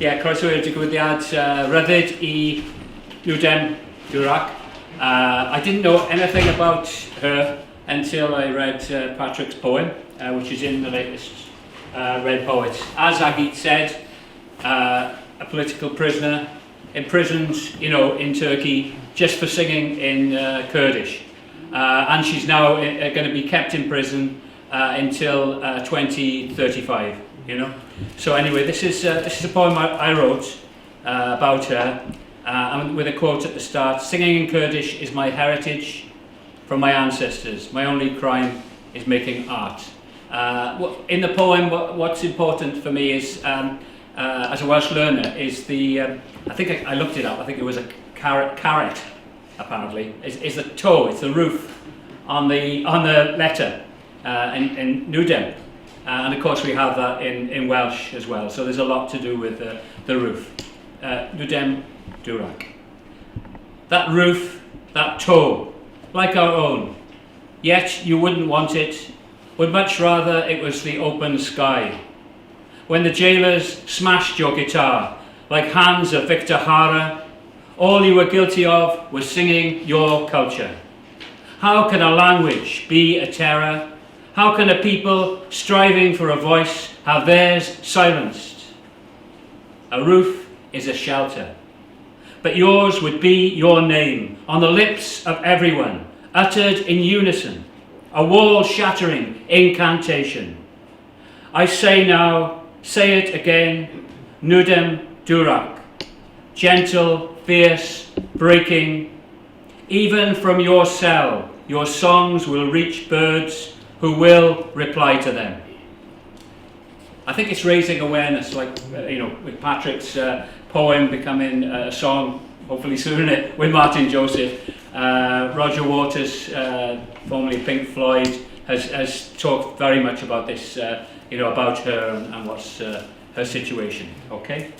croeso i'r digwyddiad ryddid I Nudem Durak. I didn't know anything about her until I read Patrick's poem, which is in the latest Red Poets. As Agit said, a political prisoner, imprisoned, in Turkey, just for singing in Kurdish. And she's now going to be kept in prison until 2035, So anyway, this is a poem I wrote about her, and with a quote at the start: "Singing in Kurdish is my heritage from my ancestors. My only crime is making art." In the poem, what's important for me is, as a Welsh learner, is the, I think I looked it up, I think it was a carrot apparently, is the toe, it's the roof on the letter in Nudem. And of course we have that in Welsh as well, so there's a lot to do with the roof. Nudem Durak. That roof, that toe, like our own, yet you wouldn't want it, would much rather it was the open sky. When the jailers smashed your guitar, like hands of Victor Hara, all you were guilty of was singing your culture. How can a language be a terror? How can a people striving for a voice have theirs silenced? A roof is a shelter, but yours would be your name on the lips of everyone, uttered in unison, a wall-shattering incantation. I say now, say it again, Nudem Durak, gentle, fierce, breaking. Even from your cell, your songs will reach birds who will reply to them. I think it's raising awareness, like, with Patrick's poem becoming a song, hopefully soon, with Martin Joseph. Roger Waters, formerly Pink Floyd, has talked very much about this, about her and what's her situation, okay?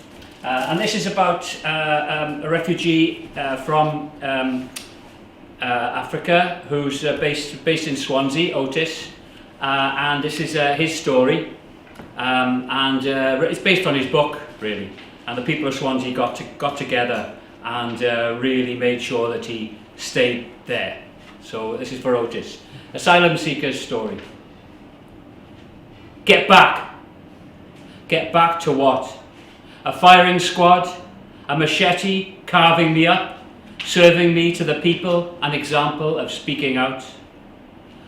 And this is about a refugee from Africa who's based in Swansea, Otis, and this is his story, and it's based on his book, really. And the people of Swansea got together and really made sure that he stayed there. So this is for Otis. Asylum seeker's story. Get back. Get back to what? A firing squad, a machete carving me up, serving me to the people an example of speaking out.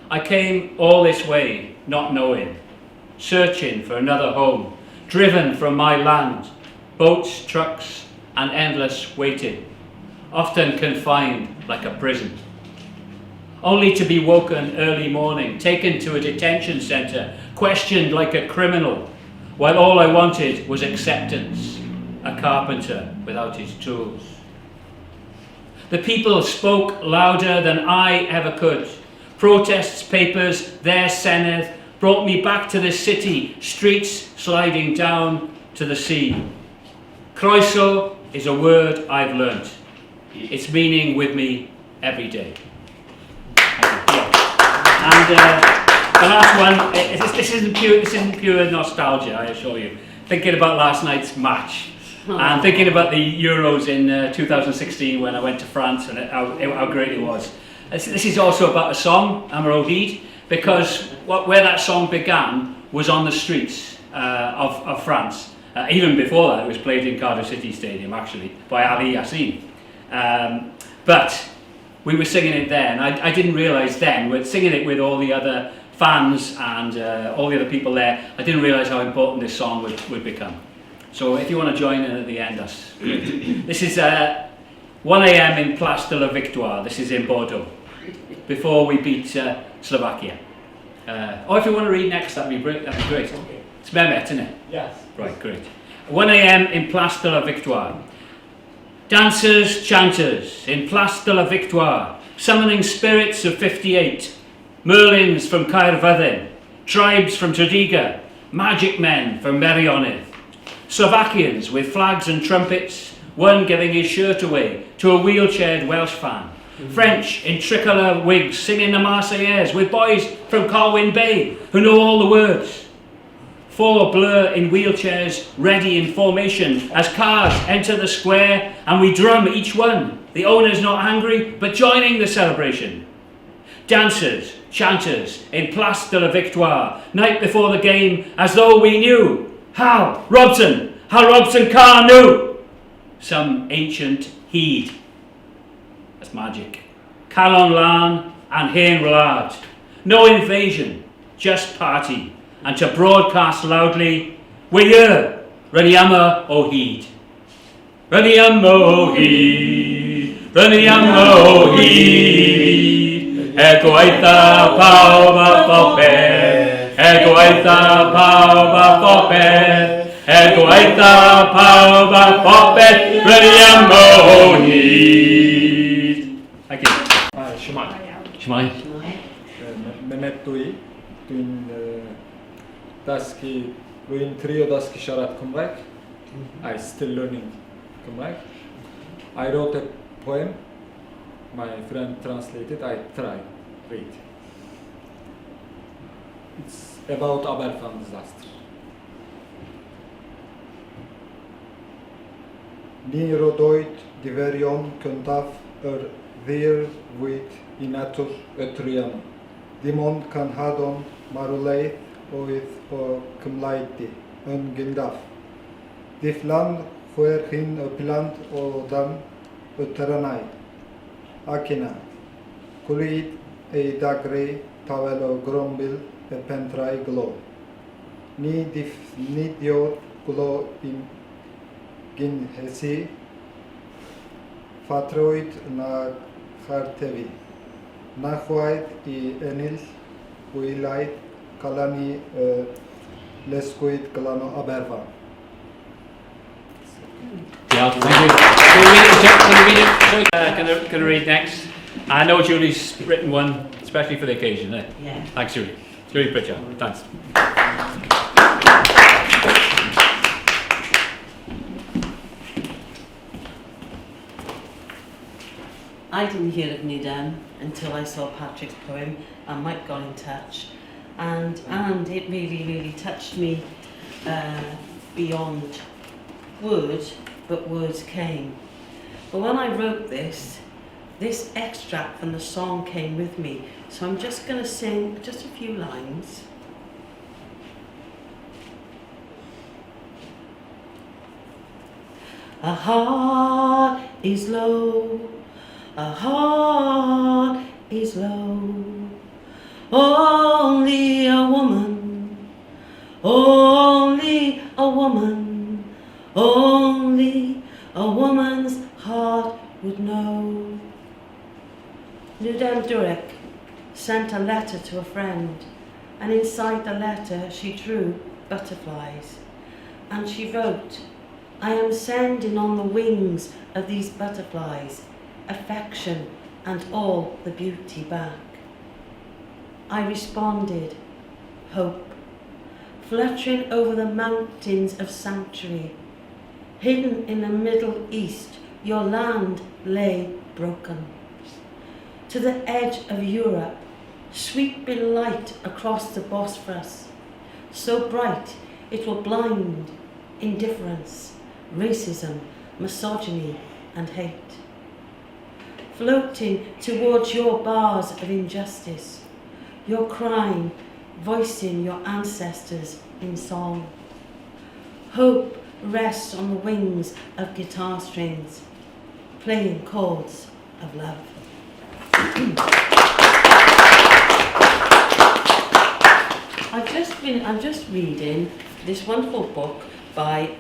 I came all this way, not knowing, searching for another home, driven from my land, boats, trucks, and endless waiting, often confined like a prison. Only to be woken early morning, taken to a detention centre, questioned like a criminal, while all I wanted was acceptance, a carpenter without his tools. The people spoke louder than I ever could. Protests, papers, their Senedd brought me back to the city, streets sliding down to the sea. Croeso is a word I've learnt. Its meaning with me every day. And the last one, this isn't pure nostalgia, I assure you. Thinking about last night's match, and thinking about the Euros in 2016 when I went to France and how great it was. This is also about a song, Amar O'Heed, because where that song began was on the streets of France. Even before that, it was played in Cardiff City Stadium, actually, by Ali Yassin. But we were singing it then. I didn't realise then, we're singing it with all the other fans and all the other people there, I didn't realise how important this song would become. So if you want to join in at the end, that's great. This is 1 a.m. in Place de la Victoire. This is in Bordeaux, before we beat Slovakia. Or if you want to read next, that'd be great. It's Mehmet, isn't it? Yes. Right, great. 1 a.m. in Place de la Victoire. Dancers, chanters in Place de la Victoire, summoning spirits of 58, Merlins from Caerfyrddin, tribes from Tredegar, magic men from Meirionydd, Slovakians with flags and trumpets, one giving his shirt away to a wheelchaired Welsh fan, French in tricolour wigs singing the Marseillaise with boys from Colwyn Bay who know all the words, Four blur in wheelchairs, ready in formation as cars enter the square and we drum each one. The owner's not angry, but joining the celebration. Dancers, chanters in Place de la Victoire, night before the game, as though we knew. How Robson Carr knew. Some ancient heed. That's magic. Calon Lan and Hain Ralard. No invasion, just party. And to broadcast loudly, we're here, Raniama o Heed. Raniama o Heed, Raniama o Heed. Egoitha pawb popeth, Egoitha pawb popeth, Egoitha pawb popeth, Raniama o Heed. Thank you. Shemai. Shemai. Mehmet Doi, doing daski, doing trio daski sharat Cymraeg. I still learning Cymraeg. I wrote a poem. My friend translated. I try read. It's about Aberfan disaster. Ni rodoit diverion cyntaf ddir wyd I natwr y triam. Dim ond canhadon marwleith oedd o Cymlaedi yn gyndaf. Difflan chwer hyn y plant o dan y terranau. Ac yna, cwlyd ei dagru tawel o grombil y pentrau glo. Ni diffnidio'r glo i'n gynhesu, ffatrwyd na chartefi. Na chwaith I ennill gwylaeth calani lesgwyd galano Aberfan. Yeah, thank you. Can we read it? Can I read next? I know Julie's written one, especially for the occasion. Eh? Yeah. Thanks, Julie. Julie Pritchard. Thanks. I didn't hear of Nidam until I saw Patrick's poem and Mike got in touch, and it really touched me beyond word, but words came. But when I wrote this extract from the song came with me, so I'm just going to sing just a few lines. A heart is low, a heart is low, only a woman, only a woman, only a woman's heart would know. Nudem Durek sent a letter to a friend, and inside the letter she drew butterflies, and she wrote, I am sending on the wings of these butterflies affection and all the beauty back. I responded, hope, fluttering over the mountains of sanctuary. Hidden in the Middle East, your land lay broken. To the edge of Europe, sweeping light across the Bosphorus, so bright it will blind indifference, racism, misogyny and hate. Floating towards your bars of injustice, your crime, voicing your ancestors in song. Hope rests on the wings of guitar strings, playing chords of love. I'm just reading this wonderful book by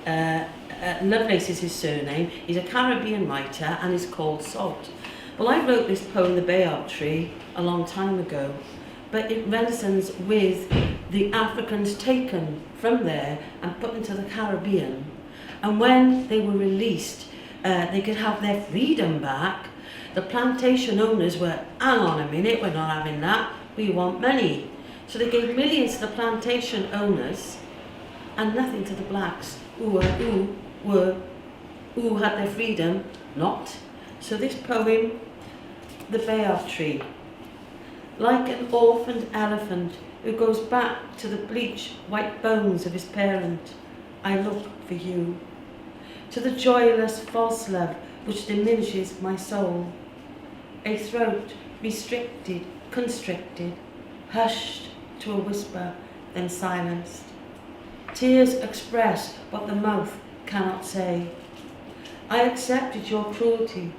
Lovelace is his surname. He's a Caribbean writer and it's called Salt. Well, I wrote this poem, The Bayard Tree, a long time ago, but it resonates with the Africans taken from there and put into the Caribbean. And when they were released, they could have their freedom back. The plantation owners were, hang on a minute, we're not having that, we want money. So they gave millions to the plantation owners and nothing to the blacks who had their freedom, not. So this poem, The Bayard Tree. Like an orphaned elephant who goes back to the bleached white bones of his parent. I look for you. To the joyless false love which diminishes my soul. A throat restricted, constricted, hushed to a whisper, then silenced. Tears express what the mouth cannot say. I accepted your cruelty,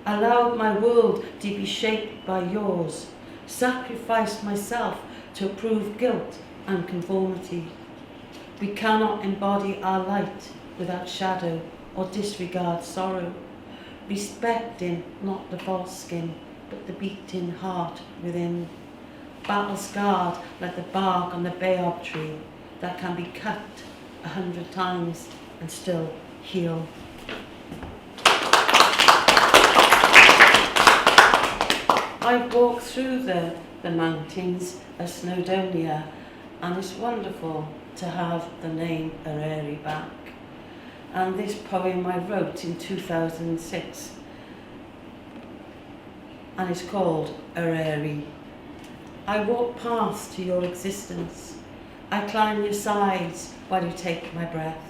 allowed my world to be shaped by yours, sacrificed myself to prove guilt and conformity. We cannot embody our light without shadow or disregard sorrow, respecting not the false skin, but the beating heart within. Battle scarred like the bark on the baobab tree that can be cut 100 times and still heal. I've walked through the mountains of Snowdonia, and it's wonderful to have the name Eryri back. And this poem I wrote in 2006, and it's called Eryri. I walk paths to your existence. I climb your sides while you take my breath.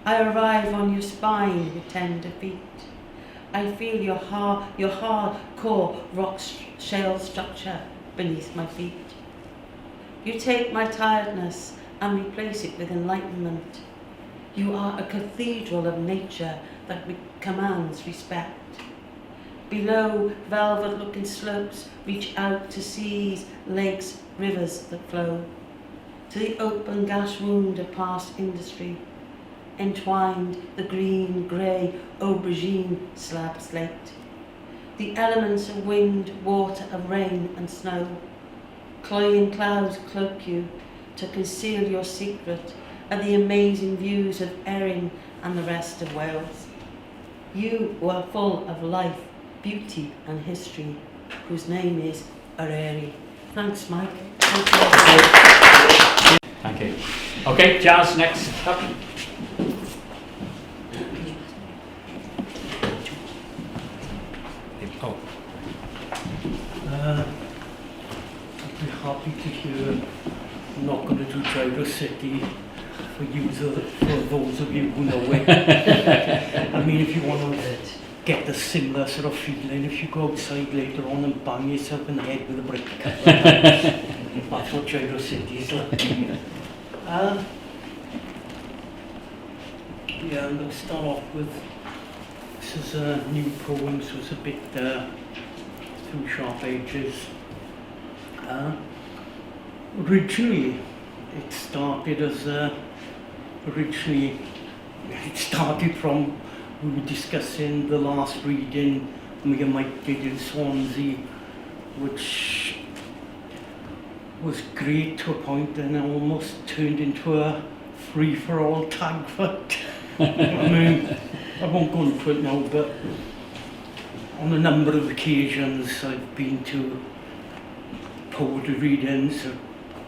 I arrive on your spine with tender feet. I feel your hard core rock shell structure beneath my feet. You take my tiredness and replace it with enlightenment. You are a cathedral of nature that commands respect. Below, velvet-looking slopes reach out to seas, lakes, rivers that flow. To the open gas wound of past industry, entwined the green, grey, aubergine slab slate. The elements of wind, water, and rain and snow. Cloying clouds cloak you to conceal your secret of the amazing views of Erin and the rest of Wales. You who are full of life, beauty and history, whose name is Eryri. Thanks, Mike. Thank you. Okay, Jazz, next up. Oh. I'd be happy to hear I'm not going to do Gyro City for those of you who know it. I mean, if you want to get the similar sort of feeling, if you go outside later on and bang yourself in the head with a brick. That's what Gyro City is like. Yeah, I'm going to start off with, this is a new poem, so it's a bit through sharp edges. Originally, it started from, we were discussing the last reading me and Mike did in Swansea, which was great to a point, and almost turned into a free-for-all tag fight. I mean, I won't go into it now, but on a number of occasions I've been to poetry readings at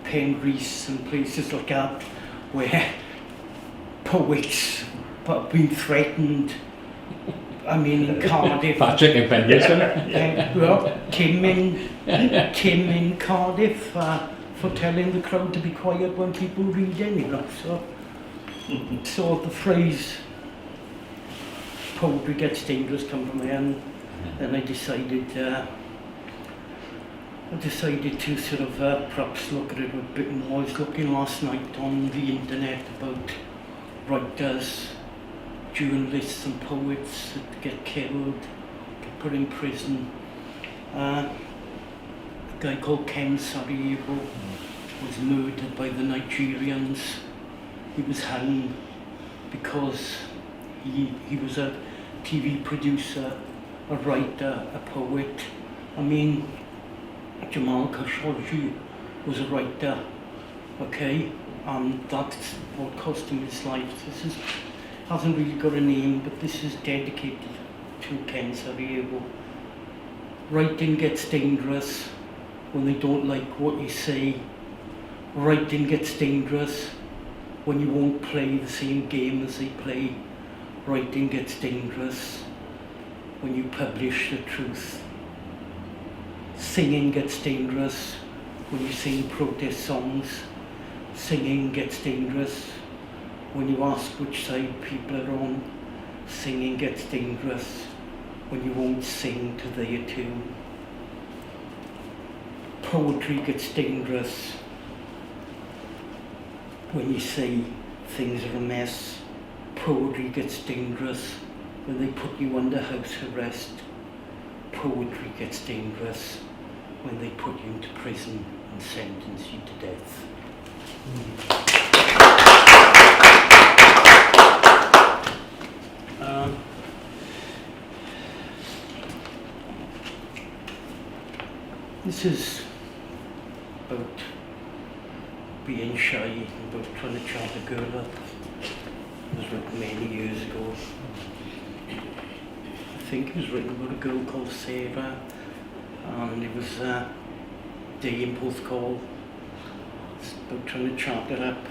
Penrhys and places like that, where poets have been threatened. I mean, in Cardiff. Patrick and Penrhys. Well, Tim in Cardiff for telling the crowd to be quiet when people read anyway. So the phrase "poetry gets dangerous" come from there, and then I decided to sort of perhaps look at it a bit more. I was looking last night on the internet about writers, journalists and poets that get killed, get put in prison. A guy called Ken Sarajevo was murdered by the Nigerians. He was hung because he was a TV producer, a writer, a poet. I mean, Jamal Khashoggi was a writer, okay, and that's what cost him his life. This hasn't really got a name, but this is dedicated to Ken Sarajevo. Writing gets dangerous when they don't like what you say. Writing gets dangerous when you won't play the same game as they play. Writing gets dangerous when you publish the truth. Singing gets dangerous when you sing protest songs, singing gets dangerous. When you ask which side people are on, singing gets dangerous. When you won't sing to their tune. Poetry gets dangerous when you say things are a mess. Poetry gets dangerous when they put you under house arrest. Poetry gets dangerous when they put you into prison and sentence you to death. This is about being shy, about trying to chat a girl up. It was written many years ago. I think it was written about a girl called Sarah, and it was a day in Porthcawl. It's about trying to chat her up.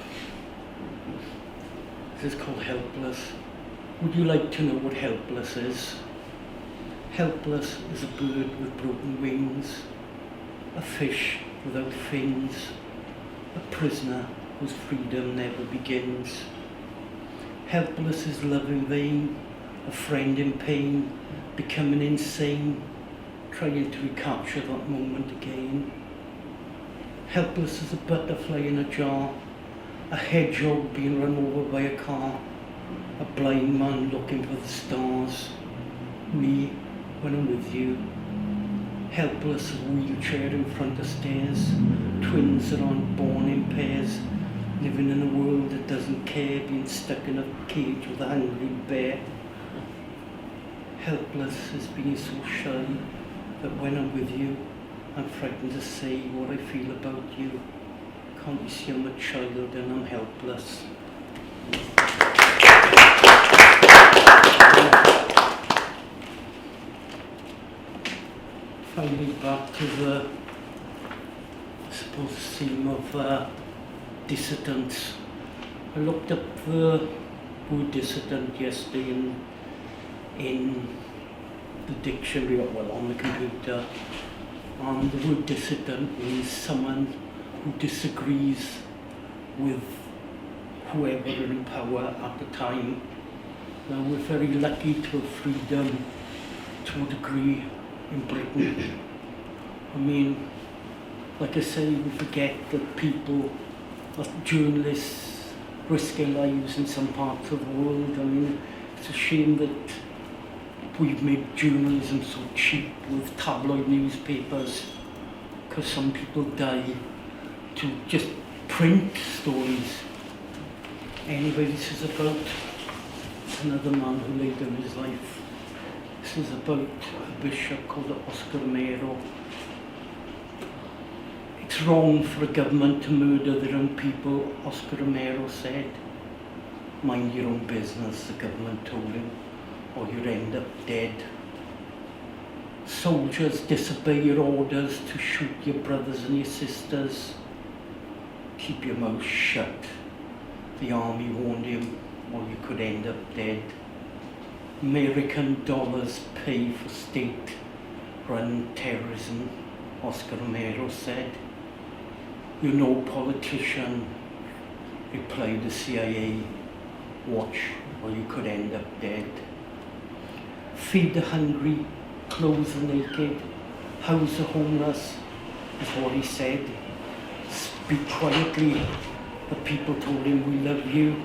This is called Helpless. Would you like to know what helpless is? Helpless is a bird with broken wings, a fish without fins, a prisoner whose freedom never begins. Helpless is love in vain, a friend in pain, becoming insane, trying to recapture that moment again. Helpless as a butterfly in a jar, a hedgehog being run over by a car, a blind man looking for the stars, me when I'm with you. Helpless as a wheelchair in front of stairs, twins that aren't born in pairs, living in a world that doesn't care, being stuck in a cage with a hungry bear. Helpless as being so shy that when I'm with you, I'm frightened to say what I feel about you. Can't you see I'm a child and I'm helpless? Finally back to the, I suppose, theme of dissidents. I looked up the word dissident yesterday in the dictionary, well, on the computer. And the word dissident means someone who disagrees with whoever is in power at the time. Now, we're very lucky to have freedom to a degree in Britain. I mean, like I say, we forget that people, that journalists, risk their lives in some parts of the world. I mean, it's a shame that we've made journalism so cheap with tabloid newspapers, because some people die to just print stories. Anyway, this is about another man who laid down his life. This is about a bishop called Oscar Romero. It's wrong for a government to murder their own people, Oscar Romero said. Mind your own business, the government told him, or you'd end up dead. Soldiers disobey your orders to shoot your brothers and your sisters. Keep your mouth shut, the army warned him, or you could end up dead. American dollars pay for state-run terrorism, Oscar Romero said. You're no politician, replied the CIA. Watch, or you could end up dead. Feed the hungry, clothe the naked, house the homeless, is what he said. Speak quietly, the people told him, we love you.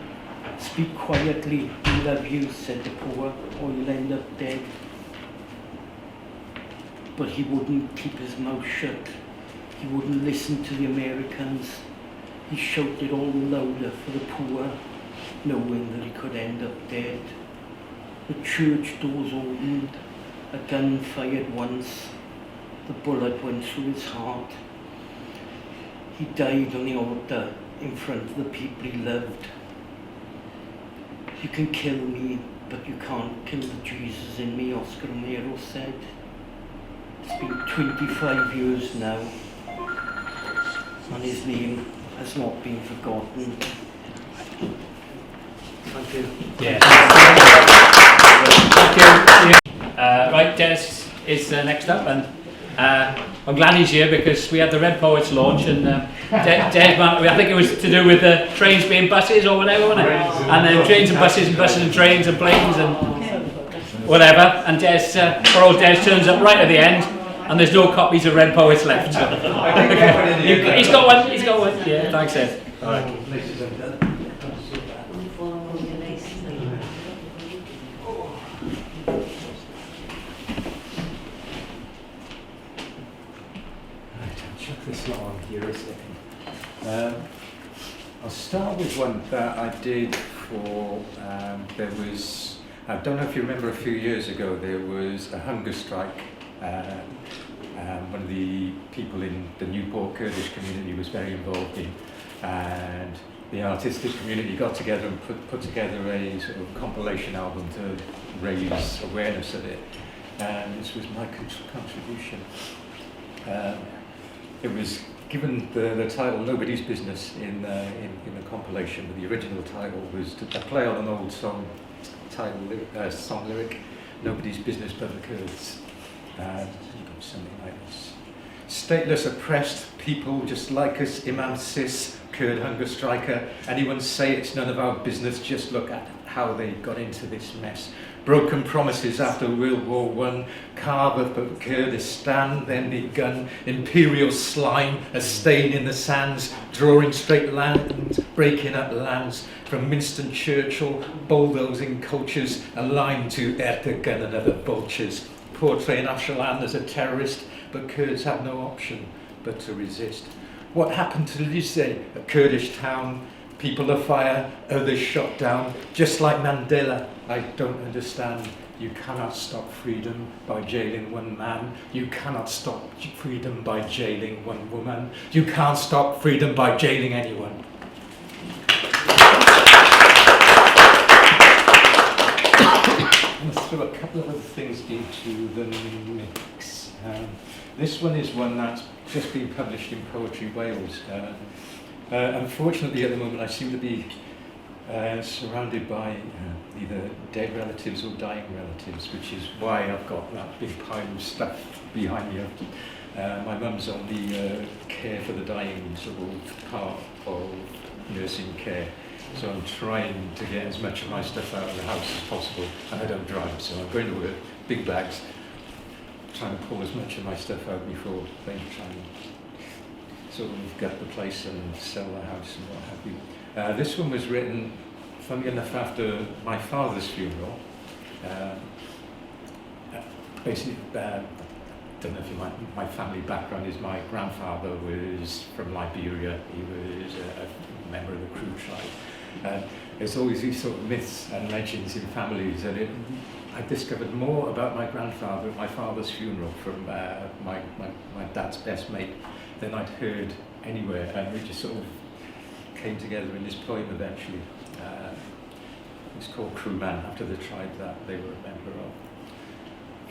Speak quietly, we love you, said the poor, or you'll end up dead. But he wouldn't keep his mouth shut. He wouldn't listen to the Americans. He shouted all the louder for the poor, knowing that he could end up dead. The church doors opened, a gun fired once, the bullet went through his heart. He died on the altar in front of the people he loved. You can kill me, but you can't kill the Jesus in me, Oscar Romero said. It's been 25 years now, and his name has not been forgotten. Thank you. Yeah. Thank you. Right, Des is next up, and I'm glad he's here because we had the Red Poets launch and Des Manley, I think it was to do with the trains being buses or whatever, wasn't it? And then trains and buses and trains and planes and whatever. And poor old Des turns up right at the end and there's no copies of Red Poets left. So. He's got one. Yeah, thanks, Ed. All right. This lot on here a second. I'll start with one that I did for, there was, I don't know if you remember a few years ago, there was a hunger strike. One of the people in the Newport Kurdish community was very involved in, and the artistic community got together and put together a sort of compilation album to raise awareness of it, and this was my contribution. It was given the title "Nobody's Business" in the compilation, but the original title was to play on an old song lyric, "Nobody's Business but the Kurds." Something like this: stateless, oppressed people just like us, Imam Sis, Kurd hunger striker. Anyone say it's none of our business? Just look at how they got into this mess. Broken promises after World War I, carve up of Kurdistan, then begun. Imperial slime, a stain in the sands, drawing straight lines, breaking up lands. From Winston Churchill, bulldozing cultures, aligned to Erdogan and other vultures. Portraying Öcalan as a terrorist, but Kurds have no option but to resist. What happened to Lise, a Kurdish town? People afire, others shot down, just like Mandela. I don't understand. You cannot stop freedom by jailing one man. You cannot stop freedom by jailing one woman. You can't stop freedom by jailing anyone. Let's throw a couple of other things into the mix. This one is one that's just been published in Poetry Wales. Unfortunately, at the moment, I seem to be surrounded by either dead relatives or dying relatives, which is why I've got that big pile of stuff behind me. My mum's on the care for the dying sort of part of nursing care, so I'm trying to get as much of my stuff out of the house as possible, and I don't drive, so I'm going to work, big bags, trying to pull as much of my stuff out before they try and sort of gut the place and sell the house and what have you. This one was written, funny enough, after my father's funeral. Basically, I don't know if you might, my family background is my grandfather was from Liberia. He was a member of the Kru tribe. There's always these sort of myths and legends in families, and I discovered more about my grandfather at my father's funeral from my dad's best mate than I'd heard anywhere, and we just sort of came together in this poem eventually. It's called Crewman, after the tribe that they were a member of.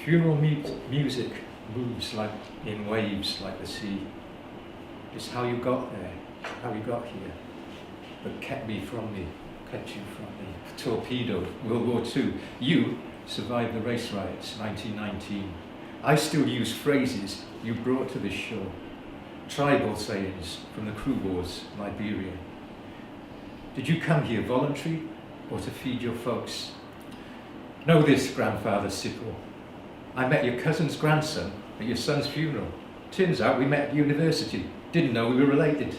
Funeral music moves like in waves like the sea. It's how you got there, how you got here, but kept you from me. Torpedo, World War II. You survived the race riots, 1919. I still use phrases you brought to this shore. Tribal sayings from the Kru Wars, Liberia. Did you come here voluntary or to feed your folks? Know this, Grandfather Sipple. I met your cousin's grandson at your son's funeral. Turns out we met at university. Didn't know we were related.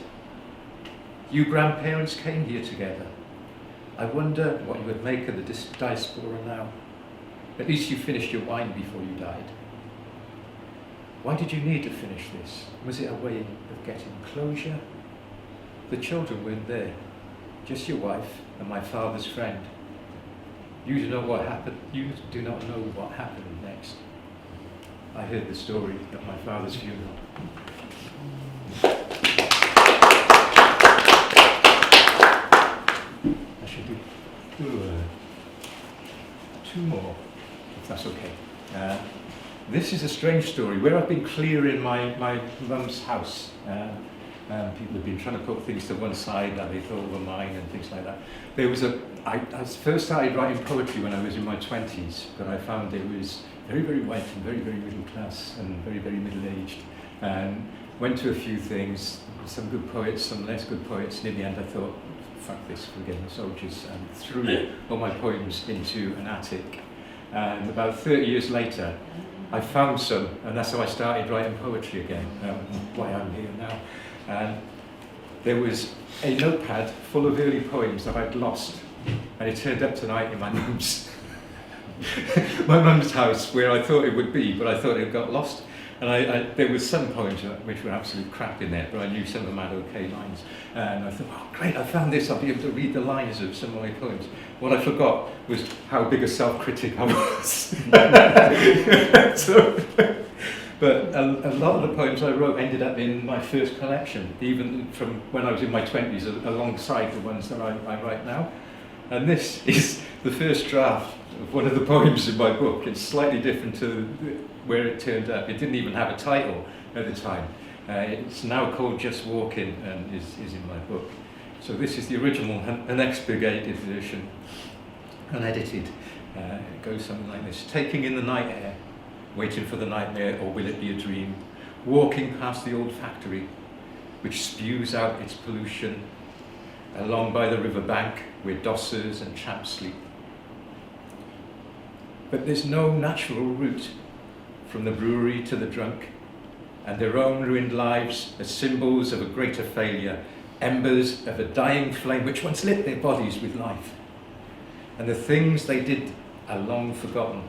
You grandparents came here together. I wonder what you would make of the diaspora now. At least you finished your wine before you died. Why did you need to finish this? Was it a way of getting closure? The children weren't there, just your wife and my father's friend. You do not know what happened. You do not know what happened next. I heard the story at my father's funeral. I should do two more, if that's okay. This is a strange story. Where I've been clearing my mum's house, people have been trying to put things to one side that they thought were mine and things like that. There was I first started writing poetry when I was in my 20s, but I found it was very, very white and very, very middle class and very, very middle-aged. and went to a few things, some good poets, some less good poets, and in the end I thought, fuck this, forget the soldiers, and threw all my poems into an attic. And about 30 years later, I found some, and that's how I started writing poetry again, why I'm here now. And there was a notepad full of early poems that I'd lost, and it turned up tonight in my mum's house, where I thought it would be, but I thought it got lost. And there was some poems which were absolute crap in there, but I knew some of them had okay lines. And I thought, oh great, I found this, I'll be able to read the lines of some of my poems. What I forgot was how big a self-critic I was. But a lot of the poems I wrote ended up in my first collection, even from when I was in my 20s, alongside the ones that I write now. And this is the first draft of one of the poems in my book. It's slightly different to where it turned up. It didn't even have a title at the time. It's now called Just Walking and is in my book. So this is the original, an expurgated version, unedited. It goes something like this. Taking in the night air, waiting for the nightmare, or will it be a dream? Walking past the old factory, which spews out its pollution, along by the river bank, where dossers and tramps sleep. But there's no natural route from the brewery to the drunk, and their own ruined lives as symbols of a greater failure, embers of a dying flame which once lit their bodies with life. And the things they did are long forgotten,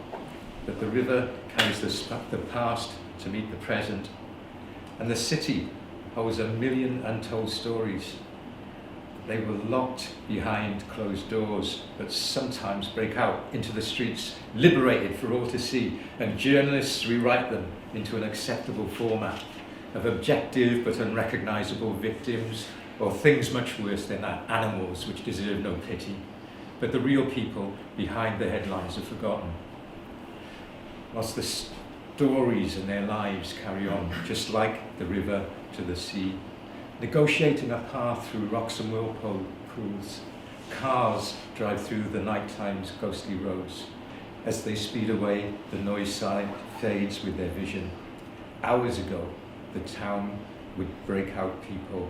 but the river carries the past to meet the present, and the city holds a million untold stories. They were locked behind closed doors, but sometimes break out into the streets, liberated for all to see, and journalists rewrite them into an acceptable format of objective but unrecognisable victims, or things much worse than that, animals which deserve no pity. But the real people behind the headlines are forgotten. Whilst the stories and their lives carry on, just like the river to the sea, negotiating a path through rocks and whirlpools. Cars drive through the nighttime's ghostly roads. As they speed away, the noise side fades with their vision. Hours ago, the town would break out people.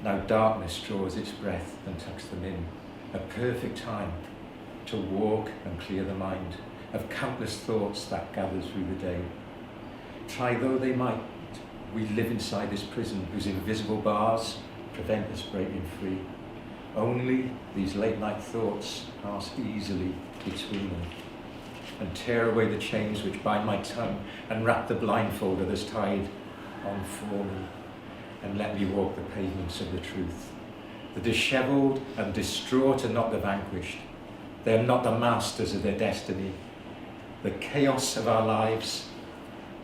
Now darkness draws its breath and tucks them in. A perfect time to walk and clear the mind of countless thoughts that gather through the day. Try though they might, we live inside this prison whose invisible bars prevent us breaking free. Only these late night thoughts pass easily between them and tear away the chains which bind my tongue and wrap the blindfold that has tied on for me, and let me walk the pavements of the truth. The dishevelled and distraught are not the vanquished. They are not the masters of their destiny. The chaos of our lives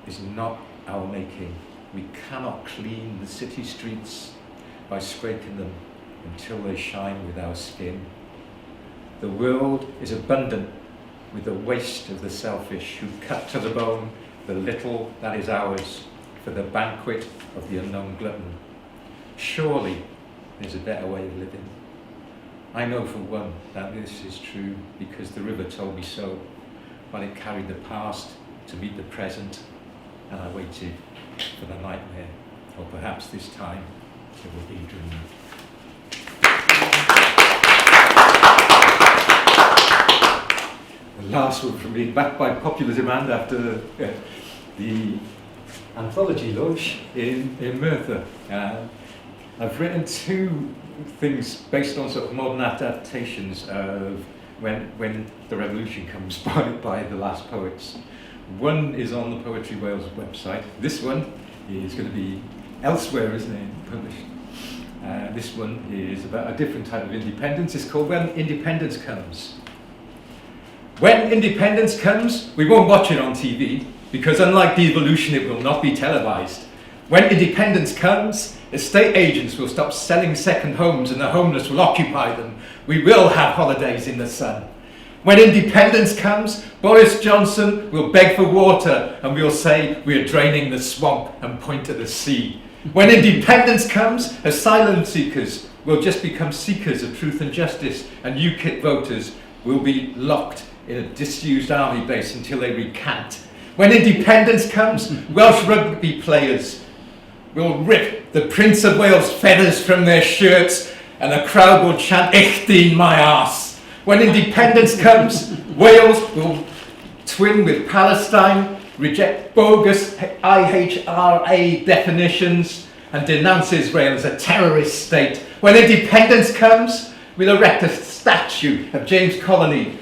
is not our making. We cannot clean the city streets by scraping them until they shine with our skin. The world is abundant with the waste of the selfish who cut to the bone the little that is ours for the banquet of the unknown glutton. Surely there's a better way of living. I know for one that this is true because the river told me so when it carried the past to meet the present, and I waited for the nightmare, or perhaps this time it will be a dream. The last one from me, backed by popular demand after the anthology launch in Merthyr. I've written two things based on sort of modern adaptations of when the revolution comes by the last poets. One is on the Poetry Wales website. This one is going to be elsewhere, isn't it, published. This one is about a different type of independence. It's called When Independence Comes. When independence comes, we won't watch it on TV, because unlike devolution, it will not be televised. When independence comes, estate agents will stop selling second homes and the homeless will occupy them. We will have holidays in the sun. When independence comes, Boris Johnson will beg for water and we'll say we are draining the swamp and point to the sea. When independence comes, asylum seekers will just become seekers of truth and justice, and UKIP voters will be locked in a disused army base until they recant. When independence comes, Welsh rugby players we'll rip the Prince of Wales feathers from their shirts and the crowd will chant "Echdi in my arse." When independence comes, Wales will twin with Palestine, reject bogus IHRA definitions and denounce Israel as a terrorist state. When independence comes, we'll erect a statue of James Connolly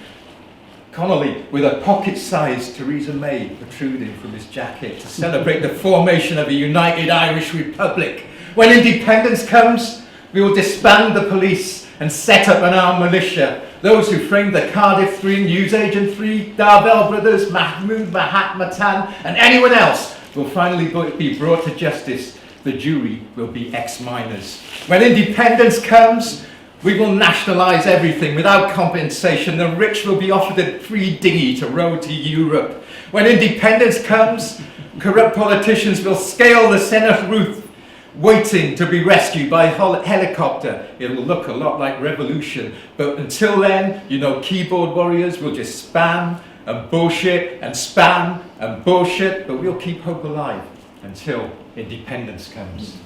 with a pocket-sized Theresa May protruding from his jacket to celebrate the formation of a united Irish Republic. When independence comes, we will disband the police and set up an armed militia. Those who framed the Cardiff 3 newsagent 3, Darvell brothers, Mahmoud Mahatmatan, and anyone else will finally be brought to justice. The jury will be ex-miners. When independence comes, we will nationalise everything without compensation. The rich will be offered a free dinghy to row to Europe. When independence comes, corrupt politicians will scale the Senate roof, waiting to be rescued by helicopter. It will look a lot like revolution. But until then, you know, keyboard warriors will just spam and bullshit and spam and bullshit, but we'll keep hope alive until independence comes.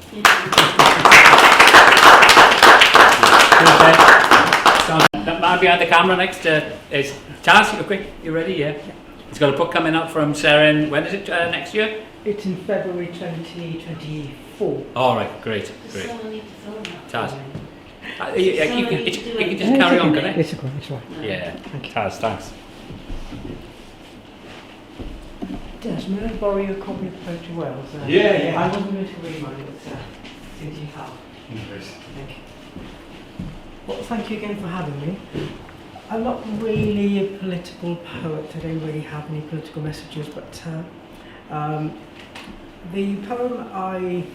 The man behind the camera next is Taz. You quick? You ready? Yeah. He's got a book coming out from Seren. When is it? Next year? It's in February 2024. All right. Great. Taz. You can just carry on, can I? It's okay, it's right. Yeah. Taz, thanks. Des, may I borrow your copy of Poetry Wales? Yeah. I wasn't going to read mine, but since you have. Thank you. Well, thank you again for having me. I'm not really a political poet. I don't really have any political messages, but the poem I am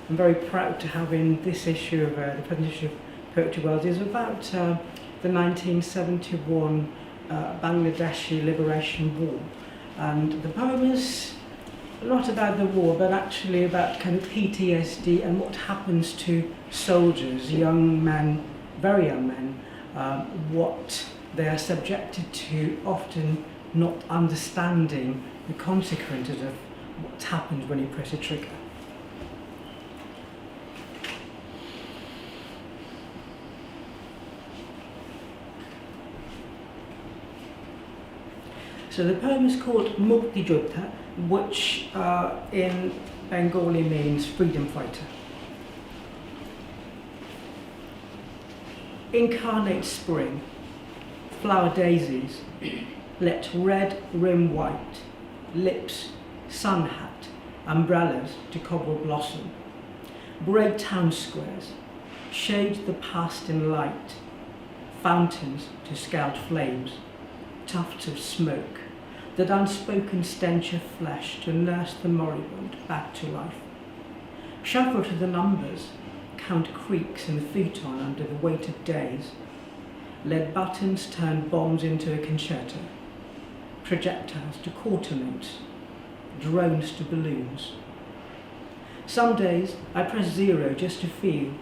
very proud to have in this issue of the present issue of Poetry Wales is about the 1971 Bangladeshi Liberation War. And the poem is not about the war, but actually about kind of PTSD and what happens to soldiers, young men, very young men, what they are subjected to, often not understanding the consequences of what happens when you press a trigger. So the poem is called Mukti Jodha, which in Bengali means freedom fighter. Incarnate spring, flower daisies, let red rim white, lips, sun hat, umbrellas to cobble blossom, braid town squares, shade the past in light, fountains to scout flames, tufts of smoke, that unspoken stench of flesh to nurse the moribund back to life. Shuffle to the numbers, count creaks in the futon under the weight of days. Lead buttons turn bombs into a concerto, projectiles to quarter notes, drones to balloons. Some days I press 0 just to feel,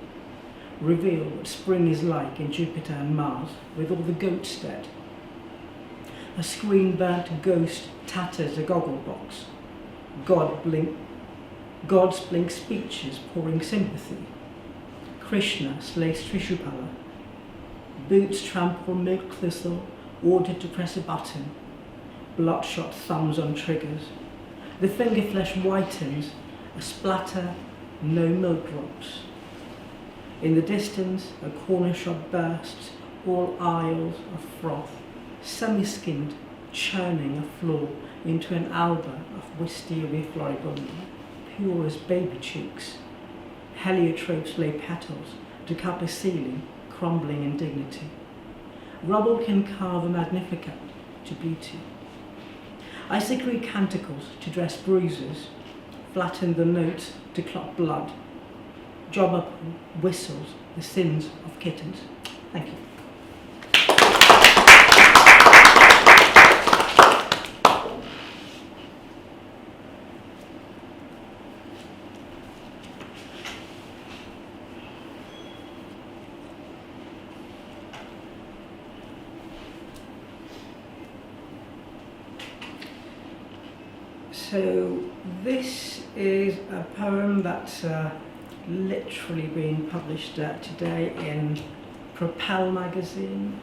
reveal what spring is like in Jupiter and Mars with all the goats dead. A screen-burnt ghost tatters a goggle box. God's blink speeches pouring sympathy. Krishna slays Trishupala. Boots trample milk thistle, ordered to press a button. Bloodshot thumbs on triggers. The finger flesh whitens, a splatter, no milk drops. In the distance, a corner shop bursts, all aisles of froth. Semi-skinned, churning a floor into an alba of wisteria floribunda, pure as baby cheeks. Heliotropes lay petals to cup a ceiling, crumbling in dignity. Rubble can carve a Magnificat to beauty. I secrete canticles to dress bruises, flatten the notes to clot blood. Jobber whistles the sins of kittens. Thank you. So this is a poem that's literally being published today in Propel magazine,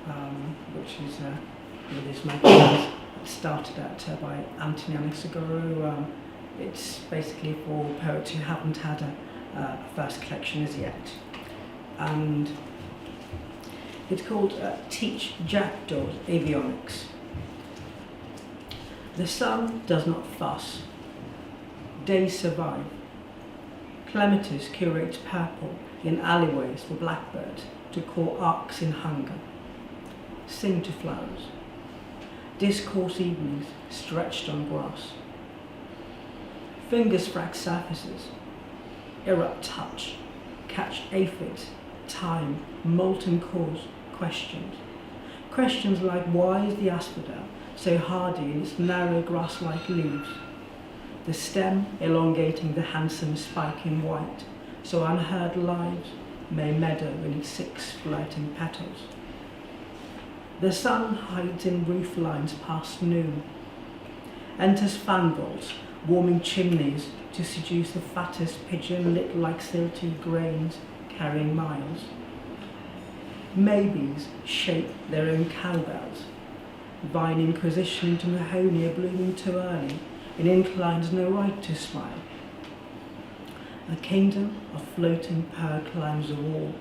which is one of these magazines started out by Anthony Anisiguru. It's basically for poets who haven't had a first collection as yet. And it's called Teach Jackdaws Avionics. The sun does not fuss. Days survive. Clematis curates purple in alleyways for blackbirds to call arcs in hunger. Sing to flowers. Discourse evenings stretched on grass. Fingers frack surfaces. Erupt touch. Catch aphids. Time. Molten cause. Questions. Questions like why is the asphodel so hardy in its narrow grass-like leaves? The stem elongating the handsome spike in white, so unheard lives may meadow in its 6 flirting petals. The sun hides in roof lines past noon, enters fan vaults, warming chimneys to seduce the fattest pigeon lit like silty grains carrying miles. Maybes shape their own cowbells, vine inquisition to Mahonia blooming too early, in inclines no right to smile. A kingdom of floating pearl climbs a wall,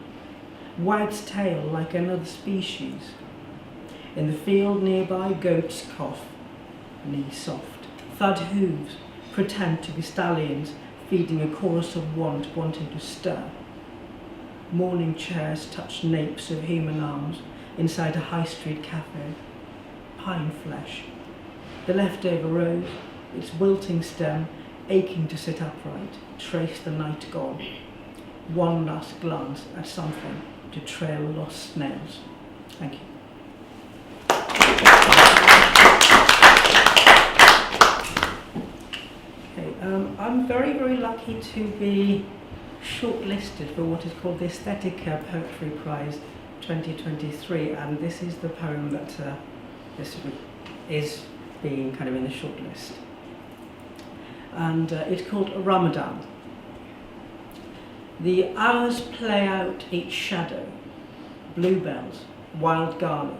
wags tail like another species. In the field nearby, goats cough, knee soft. Thud hooves pretend to be stallions, feeding a chorus of want, wanting to stir. Morning chairs touch napes of human arms inside a high street cafe. Pine flesh. The leftover rose, its wilting stem aching to sit upright, trace the night gone. One last glance at something to trail lost snails. Thank you. Okay, I'm very, very lucky to be shortlisted for what is called the Aesthetica Poetry Prize 2023, and this is the poem that this is being kind of in the shortlist. And it's called Ramadan. The hours play out each shadow, bluebells, wild garlic,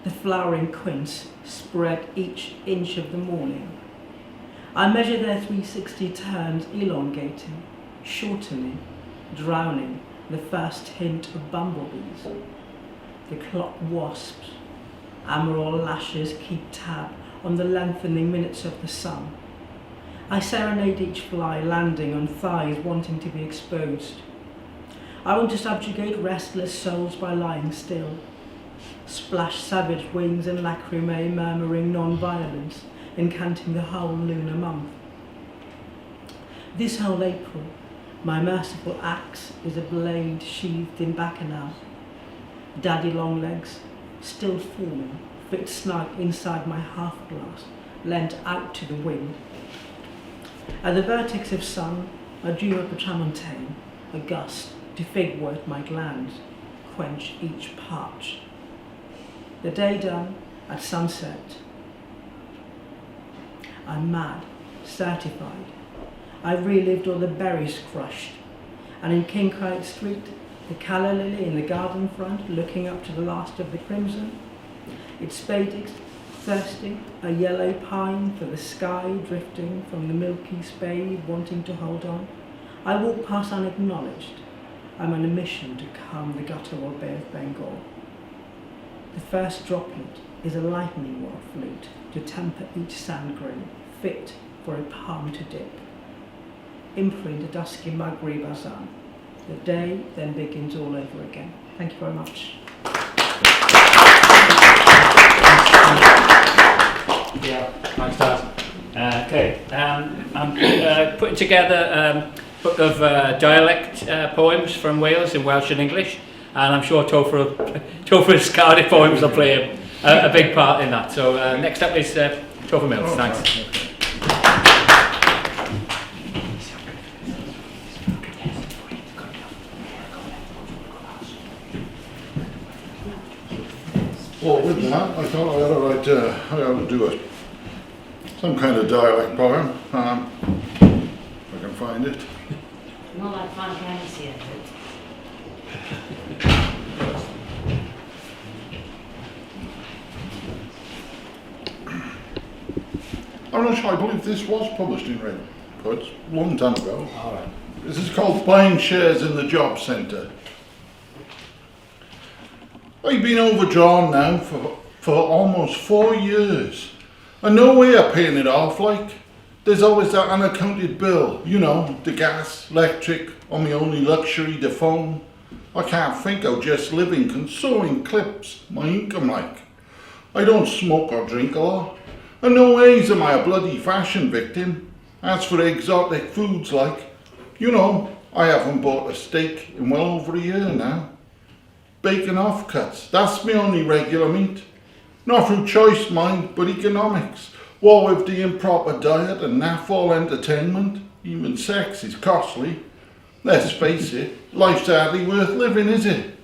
the flowering quince spread each inch of the morning. I measure their 360 turns, elongating, shortening, drowning the first hint of bumblebees. The clock wasps, amaral lashes keep tab on the lengthening minutes of the sun. I serenade each fly landing on thighs wanting to be exposed. I want to subjugate restless souls by lying still. Splash savage wings and lacrimae murmuring non-violence, incanting the whole lunar month. This whole April, my merciful axe is a blade sheathed in bacchanal. Daddy longlegs, still forming, fit snug inside my half-glass, lent out to the wind. At the vertex of sun, I dream up a tramontane, a gust to fig-wort my glands, quench each parch. The day done, at sunset, I'm mad, certified. I've relived all the berries crushed, and in Kincaid Street, the calla lily in the garden front, looking up to the last of the crimson, its spadix thirsty, a yellow pine for the sky drifting from the milky spade wanting to hold on. I walk past unacknowledged. I'm on a mission to calm the guttural Bay of Bengal. The first droplet is a lightning rod flute to temper each sand grain, fit for a palm to dip. Imprint a dusky Maghrib azan. The day then begins all over again. Thank you very much. Yeah, thanks, Taz. Okay, I'm putting together a book of dialect poems from Wales in Welsh and English, and I'm sure Topher's Cardiff poems will play a big part in that. So next up is Topher Mills. Thanks. Well, with that, I thought I ought to do it. Some kind of dialect poem, if I can find it. More like Frank Hennessy, I think. I'm not sure, I believe this was published in Red Poets a long time ago. All right. This is called Buying Shares in the Job Centre. I've been overdrawn now for almost 4 years. And no way of paying it off, like. There's always that unaccounted bill, you know, the gas, electric, or my only luxury, the phone. I can't think of just living, consuming clips, my income like. I don't smoke or drink a lot. And no ways am I a bloody fashion victim. As for exotic foods like, you know, I haven't bought a steak in well over a year now. Bacon offcuts, that's my only regular meat. Not through choice, mind, but economics. What with the improper diet and naff all entertainment, even sex is costly. Let's face it, life's hardly worth living, is it?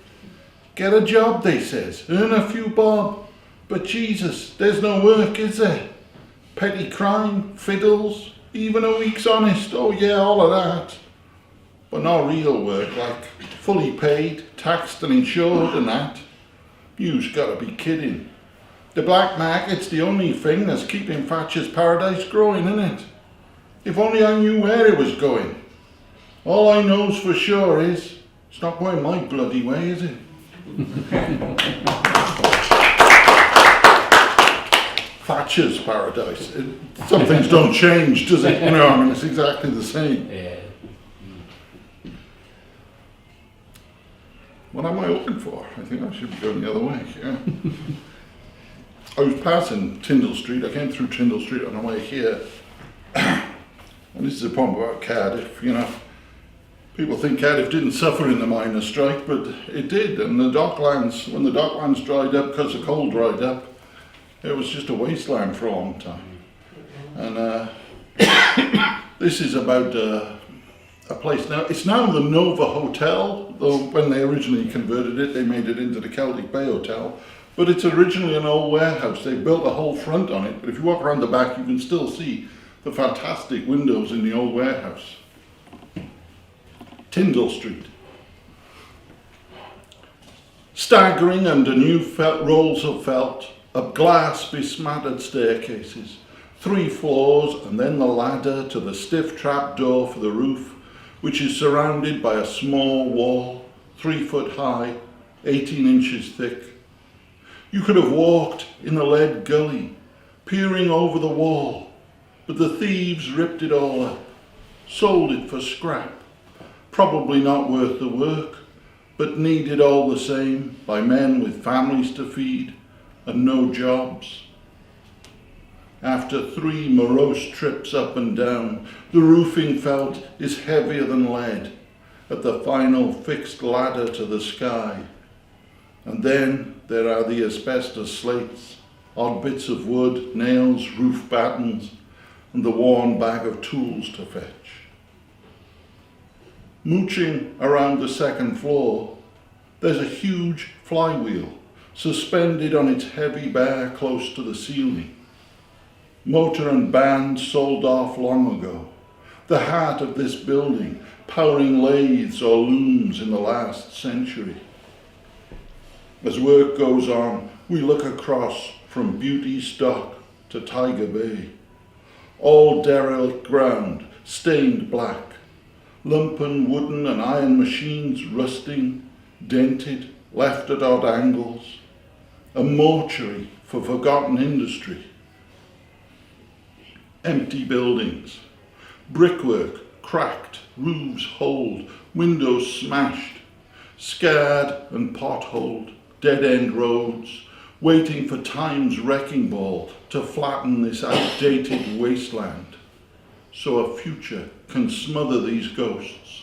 Get a job, they says, earn a few bob. But Jesus, there's no work, is there? Petty crime, fiddles, even a week's honest, oh yeah, all of that. But not real work, like fully paid, taxed and insured and that. You've got to be kidding. The black market's the only thing that's keeping Thatcher's paradise growing, innit? If only I knew where it was going. All I knows for sure is, it's not going my bloody way, is it? Thatcher's paradise. Some things don't change, does it? You know, I mean, it's exactly the same. Yeah. What am I looking for? I think I should be going the other way, yeah. I was passing Tyndall Street. I came through Tyndall Street on the way here. And this is a poem about Cardiff, you know. People think Cardiff didn't suffer in the miners' strike, but it did. And the docklands, when the docklands dried up because the coal dried up, it was just a wasteland for a long time. And this is about a place now. It's now the Nova Hotel, though when they originally converted it, they made it into the Celtic Bay Hotel. But it's originally an old warehouse. They built a whole front on it, but if you walk around the back, you can still see the fantastic windows in the old warehouse. Tyndall Street. Staggering under new rolls of felt, up glass besmattered staircases, 3 floors and then the ladder to the stiff trap door for the roof, which is surrounded by a small wall, 3 foot high, 18 inches thick. You could have walked in a lead gully, peering over the wall, but the thieves ripped it all up, sold it for scrap, probably not worth the work, but needed all the same by men with families to feed and no jobs. After 3 morose trips up and down, the roofing felt is heavier than lead at the final fixed ladder to the sky. And then there are the asbestos slates, odd bits of wood, nails, roof battens, and the worn bag of tools to fetch. Mooching around the 2nd floor, there's a huge flywheel suspended on its heavy bar close to the ceiling. Motor and band sold off long ago. The heart of this building, powering lathes or looms in the last century. As work goes on, we look across from Beauty's Dock to Tiger Bay. All derelict ground, stained black. Lumpen wooden and iron machines rusting, dented, left at odd angles. A mortuary for forgotten industry. Empty buildings. Brickwork cracked, roofs holed, windows smashed. Scarred and potholed. Dead-end roads, waiting for time's wrecking ball to flatten this outdated wasteland, so a future can smother these ghosts.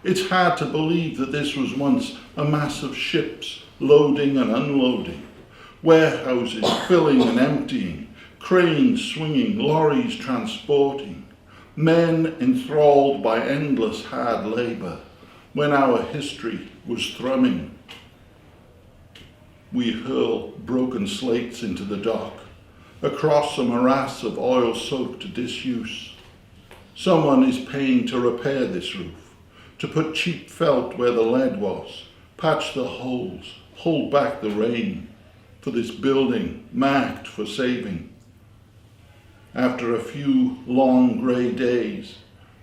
It's hard to believe that this was once a mass of ships loading and unloading, warehouses filling and emptying, cranes swinging, lorries transporting, men enthralled by endless hard labour, when our history was thrumming. We hurl broken slates into the dock, across a morass of oil-soaked disuse. Someone is paying to repair this roof, to put cheap felt where the lead was, patch the holes, hold back the rain, for this building marked for saving. After a few long grey days,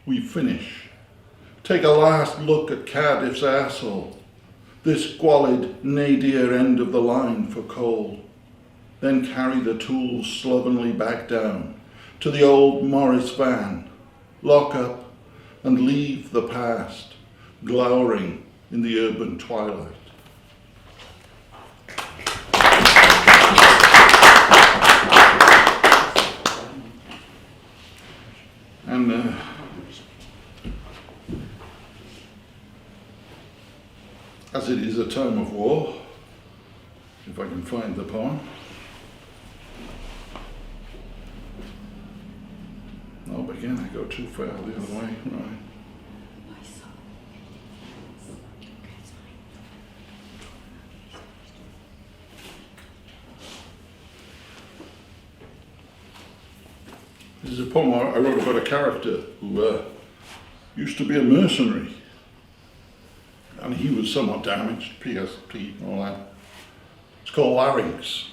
we finish. Take a last look at Cardiff's arsehole, this squalid nadir end of the line for coal, then carry the tools slovenly back down to the old Morris van, lock up and leave the past glowering in the urban twilight. And as it is a time of war, if I can find the poem. Oh, but again, I go too far the other way, right. This is a poem I wrote about a character who used to be a mercenary. And he was somewhat damaged, PSP and all that. It's called Larynx.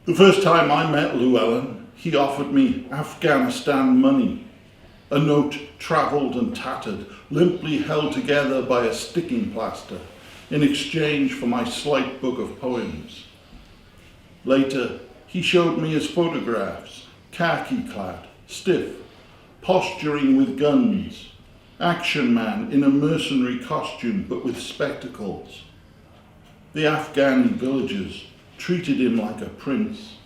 The first time I met Llewellyn, he offered me Afghanistan money, a note travelled and tattered, limply held together by a sticking plaster, in exchange for my slight book of poems. Later, he showed me his photographs, khaki-clad, stiff, posturing with guns, action man in a mercenary costume but with spectacles. The Afghani villagers treated him like a prince,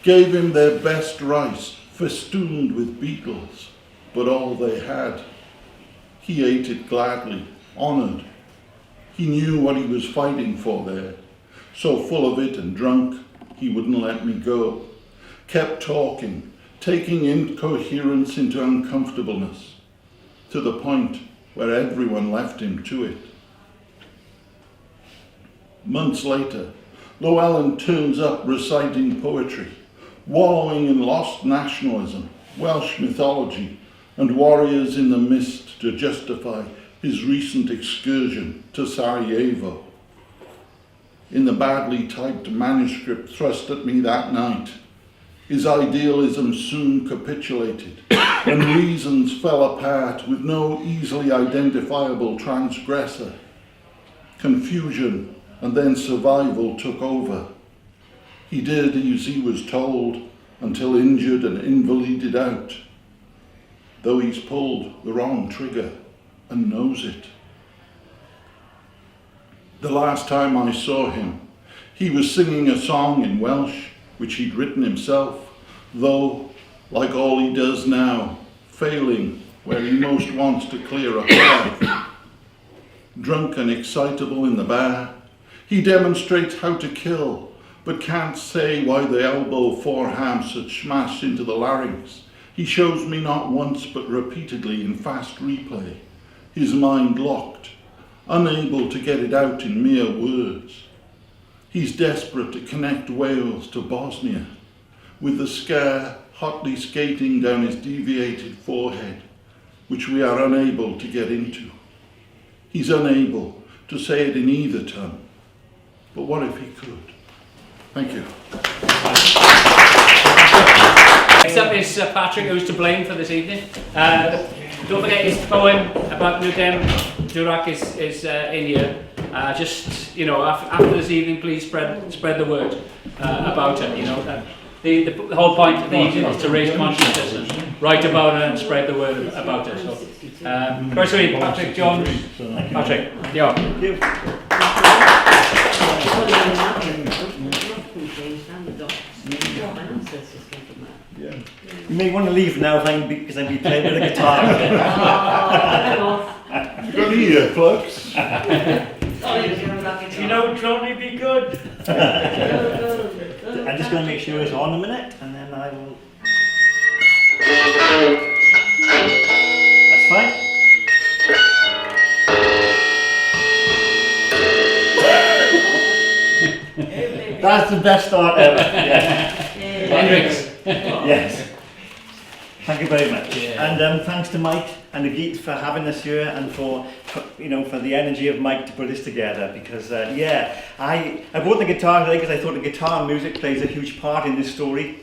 gave him their best rice festooned with beetles, but all they had. He ate it gladly, honoured. He knew what he was fighting for there, so full of it and drunk, he wouldn't let me go. Kept talking, taking incoherence into uncomfortableness, to the point where everyone left him to it. Months later, Llewellyn turns up reciting poetry, wallowing in lost nationalism, Welsh mythology, and warriors in the mist to justify his recent excursion to Sarajevo. In the badly typed manuscript thrust at me that night, his idealism soon capitulated, and reasons fell apart with no easily identifiable transgressor. Confusion and then survival took over. He did as he was told until injured and invalided out, though he's pulled the wrong trigger and knows it. The last time I saw him, he was singing a song in Welsh, which he'd written himself, though, like all he does now, failing where he most wants to clear a path. Drunk and excitable in the bar, he demonstrates how to kill, but can't say why the elbow forehand should smash into the larynx. He shows me not once but repeatedly in fast replay, his mind locked, unable to get it out in mere words. He's desperate to connect Wales to Bosnia, with the scar hotly skating down his deviated forehead, which we are unable to get into. He's unable to say it in either tongue, but what if he could? Thank you. Next up is Patrick, who's to blame for this evening. Don't forget his poem about Nudem Durak is in here. Just, you know, after this evening, please spread the word about it. You know, the whole point of the evening is to raise consciousness and write about it and spread the word about it. So, firstly, Patrick Jones. Patrick, yeah. Thank you. Yeah. You may want to leave now because I'll be playing with the guitar. You got any earplugs? You know, it'll only be good. I'm just going to make sure it's on a minute, and then I will. That's fine. That's the best start ever. Yeah. Hendrix. Yes. Thank you very much. Yeah. And thanks to Mike and the Geet for having us here, and for the energy of Mike to put this together. Because I brought the guitar today because I thought the guitar music plays a huge part in this story,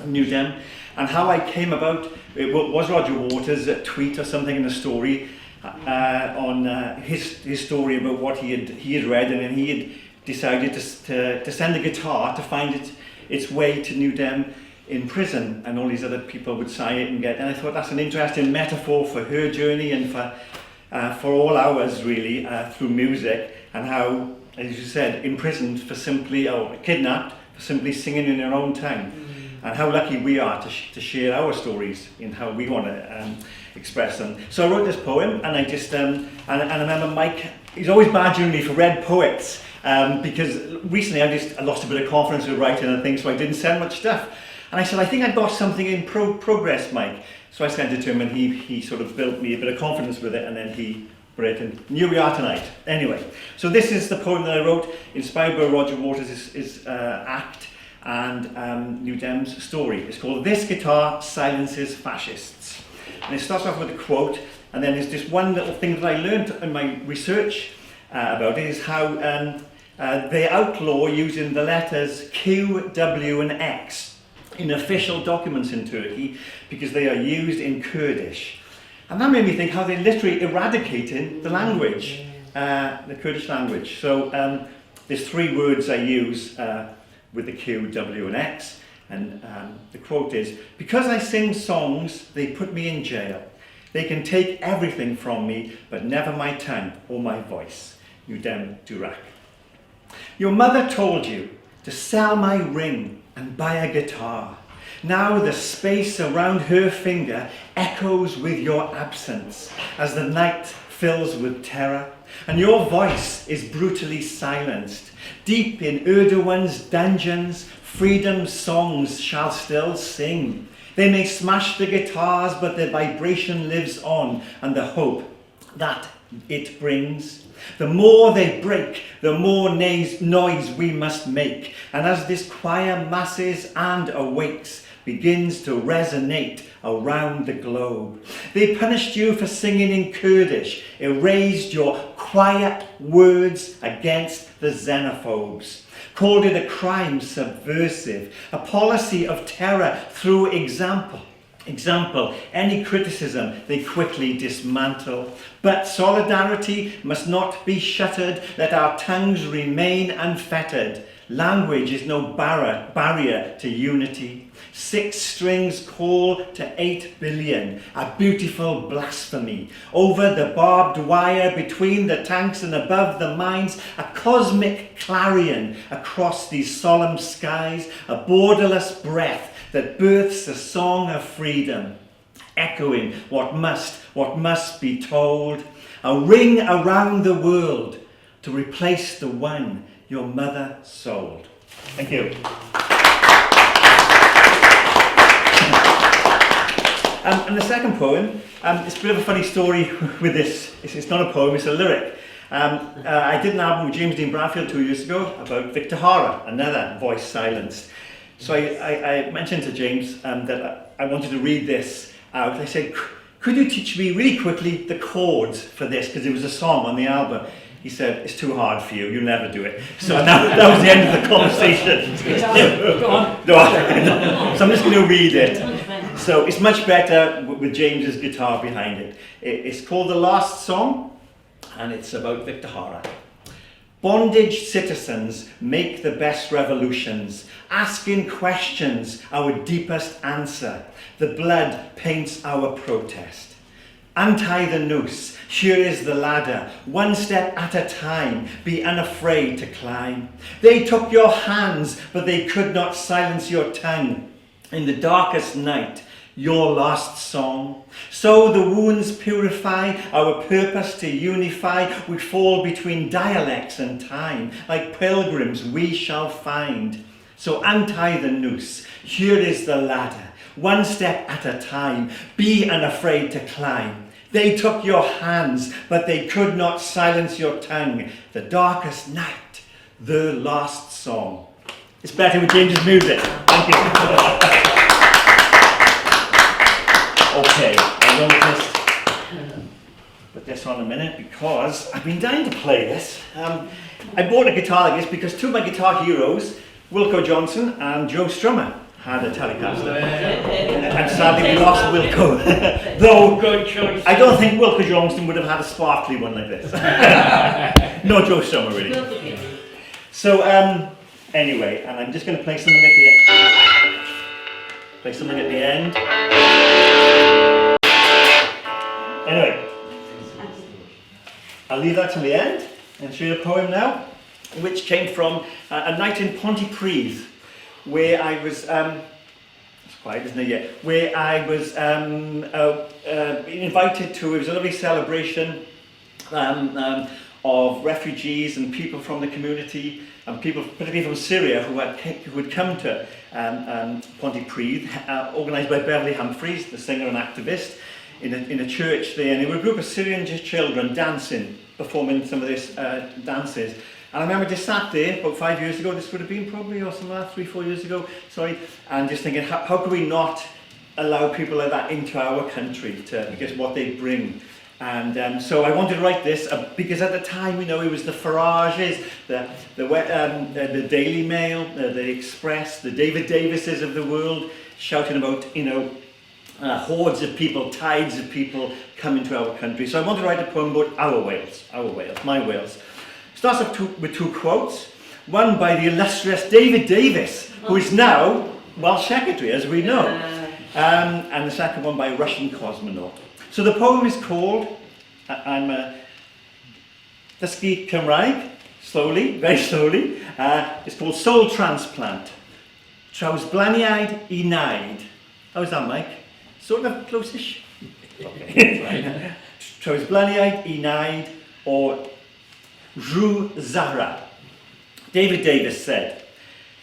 New Dem, and how I came about. It was Roger Waters' tweet or something in the story on his story about what he had read, and then he had decided to send the guitar to find its way to New Dem in prison, and all these other people would sign it and I thought that's an interesting metaphor for her journey and for all ours really, through music, and how, as you said, imprisoned for simply, or kidnapped for simply singing in her own tongue, and how lucky we are to share our stories in how we want to express them. So I wrote this poem, and I just and I remember Mike, he's always badgering me for red poets, because recently I lost a bit of confidence with writing and things, so I didn't send much stuff. And I said, I think I've got something in progress, Mike. So I sent it to him, and he sort of built me a bit of confidence with it, and then he put it in. And here we are tonight. Anyway, so this is the poem that I wrote, inspired by Roger Waters' act and New Dem's story. It's called This Guitar Silences Fascists. And it starts off with a quote, and then there's this one little thing that I learned in my research about it, is how they outlaw using the letters Q, W and X in official documents in Turkey, because they are used in Kurdish. And that made me think how they're literally eradicating the language, the Kurdish language. So there's 3 words I use with the Q, W and X, and the quote is, because I sing songs, they put me in jail. They can take everything from me, but never my tongue or my voice. New Dem Durak. Your mother told you to sell my ring and buy a guitar. Now the space around her finger echoes with your absence as the night fills with terror, and your voice is brutally silenced. Deep in Erdogan's dungeons, freedom's songs shall still sing. They may smash the guitars, but the vibration lives on, and the hope that it brings. The more they break, the more noise we must make. And as this choir masses and awakes, begins to resonate around the globe. They punished you for singing in Kurdish, erased your quiet words against the xenophobes, called it a crime subversive, a policy of terror through example, any criticism they quickly dismantle. But solidarity must not be shuttered, let our tongues remain unfettered. Language is no barrier to unity. 6 strings call to 8 billion, a beautiful blasphemy. Over the barbed wire, between the tanks and above the mines, a cosmic clarion across these solemn skies, a borderless breath that births a song of freedom, echoing what must be told, a ring around the world to replace the one your mother sold. Thank you. And the second poem, it's a bit of a funny story with this. It's not a poem, it's a lyric. I did an album with James Dean Bradfield 2 years ago about Victor Hara, another voice silenced. So I mentioned to James that I wanted to read this out. I said, could you teach me really quickly the chords for this? Because it was a song on the album. He said, it's too hard for you, you'll never do it. So that was the end of the conversation. Go on. So I'm just going to read it. So it's much better with James's guitar behind it. It's called The Last Song, and it's about Victor Hara. Bondage citizens make the best revolutions, asking questions our deepest answer. The blood paints our protest. Untie the noose, here is the ladder, one step at a time, be unafraid to climb. They took your hands, but they could not silence your tongue. In the darkest night, your last song. So the wounds purify, our purpose to unify. We fall between dialects and time. Like pilgrims we shall find. So untie the noose, here is the ladder. One step at a time, be unafraid to climb. They took your hands, but they could not silence your tongue. The darkest night, The Last Song. It's better with James's music. Thank you. Okay, I'm going to just put this on a minute because I've been dying to play this. I bought a guitar like this because two of my guitar heroes, Wilco Johnson and Joe Strummer, had a Telecaster. And sadly we lost Wilco. Though Good choice. I don't think Wilco Johnson would have had a sparkly one like this. No Joe Strummer really. So anyway, and I'm just going to play something at the end. Play something at the end. Anyway, I'll leave that till the end and show you a poem now, which came from a night in Pontypridd, where I was, it's quiet isn't it yet, where I was invited to, it was a lovely celebration of refugees and people from the community, and people particularly from Syria who had come to Pontypridd, organised by Beverly Humphreys, the singer and activist, in a church there, and there were a group of Syrian children dancing, performing some of these dances. And I remember just sat there about 5 years ago, this would have been probably, or something like that, 3-4 years ago, sorry, and just thinking, how could we not allow people like that into our country, because what they bring. And so I wanted to write this because at the time, you know, it was the Farages, the Daily Mail, the Express, the David Davises of the world, shouting about, you know, hordes of people, tides of people coming to our country. So I wanted to write a poem about our Wales, my Wales. Starts off with two quotes. One by the illustrious David Davis, who is now Welsh Secretary, as we know. And the second one by a Russian cosmonaut. So the poem is called, I'm Dysgu Cymraeg, slowly, very slowly. It's called Soul Transplant. Trawsblaniaid I Naid. How's that, Mike? Sort of close-ish? Okay. Trawsblaniaid I Naid, or Rhu Zahra. David Davis said,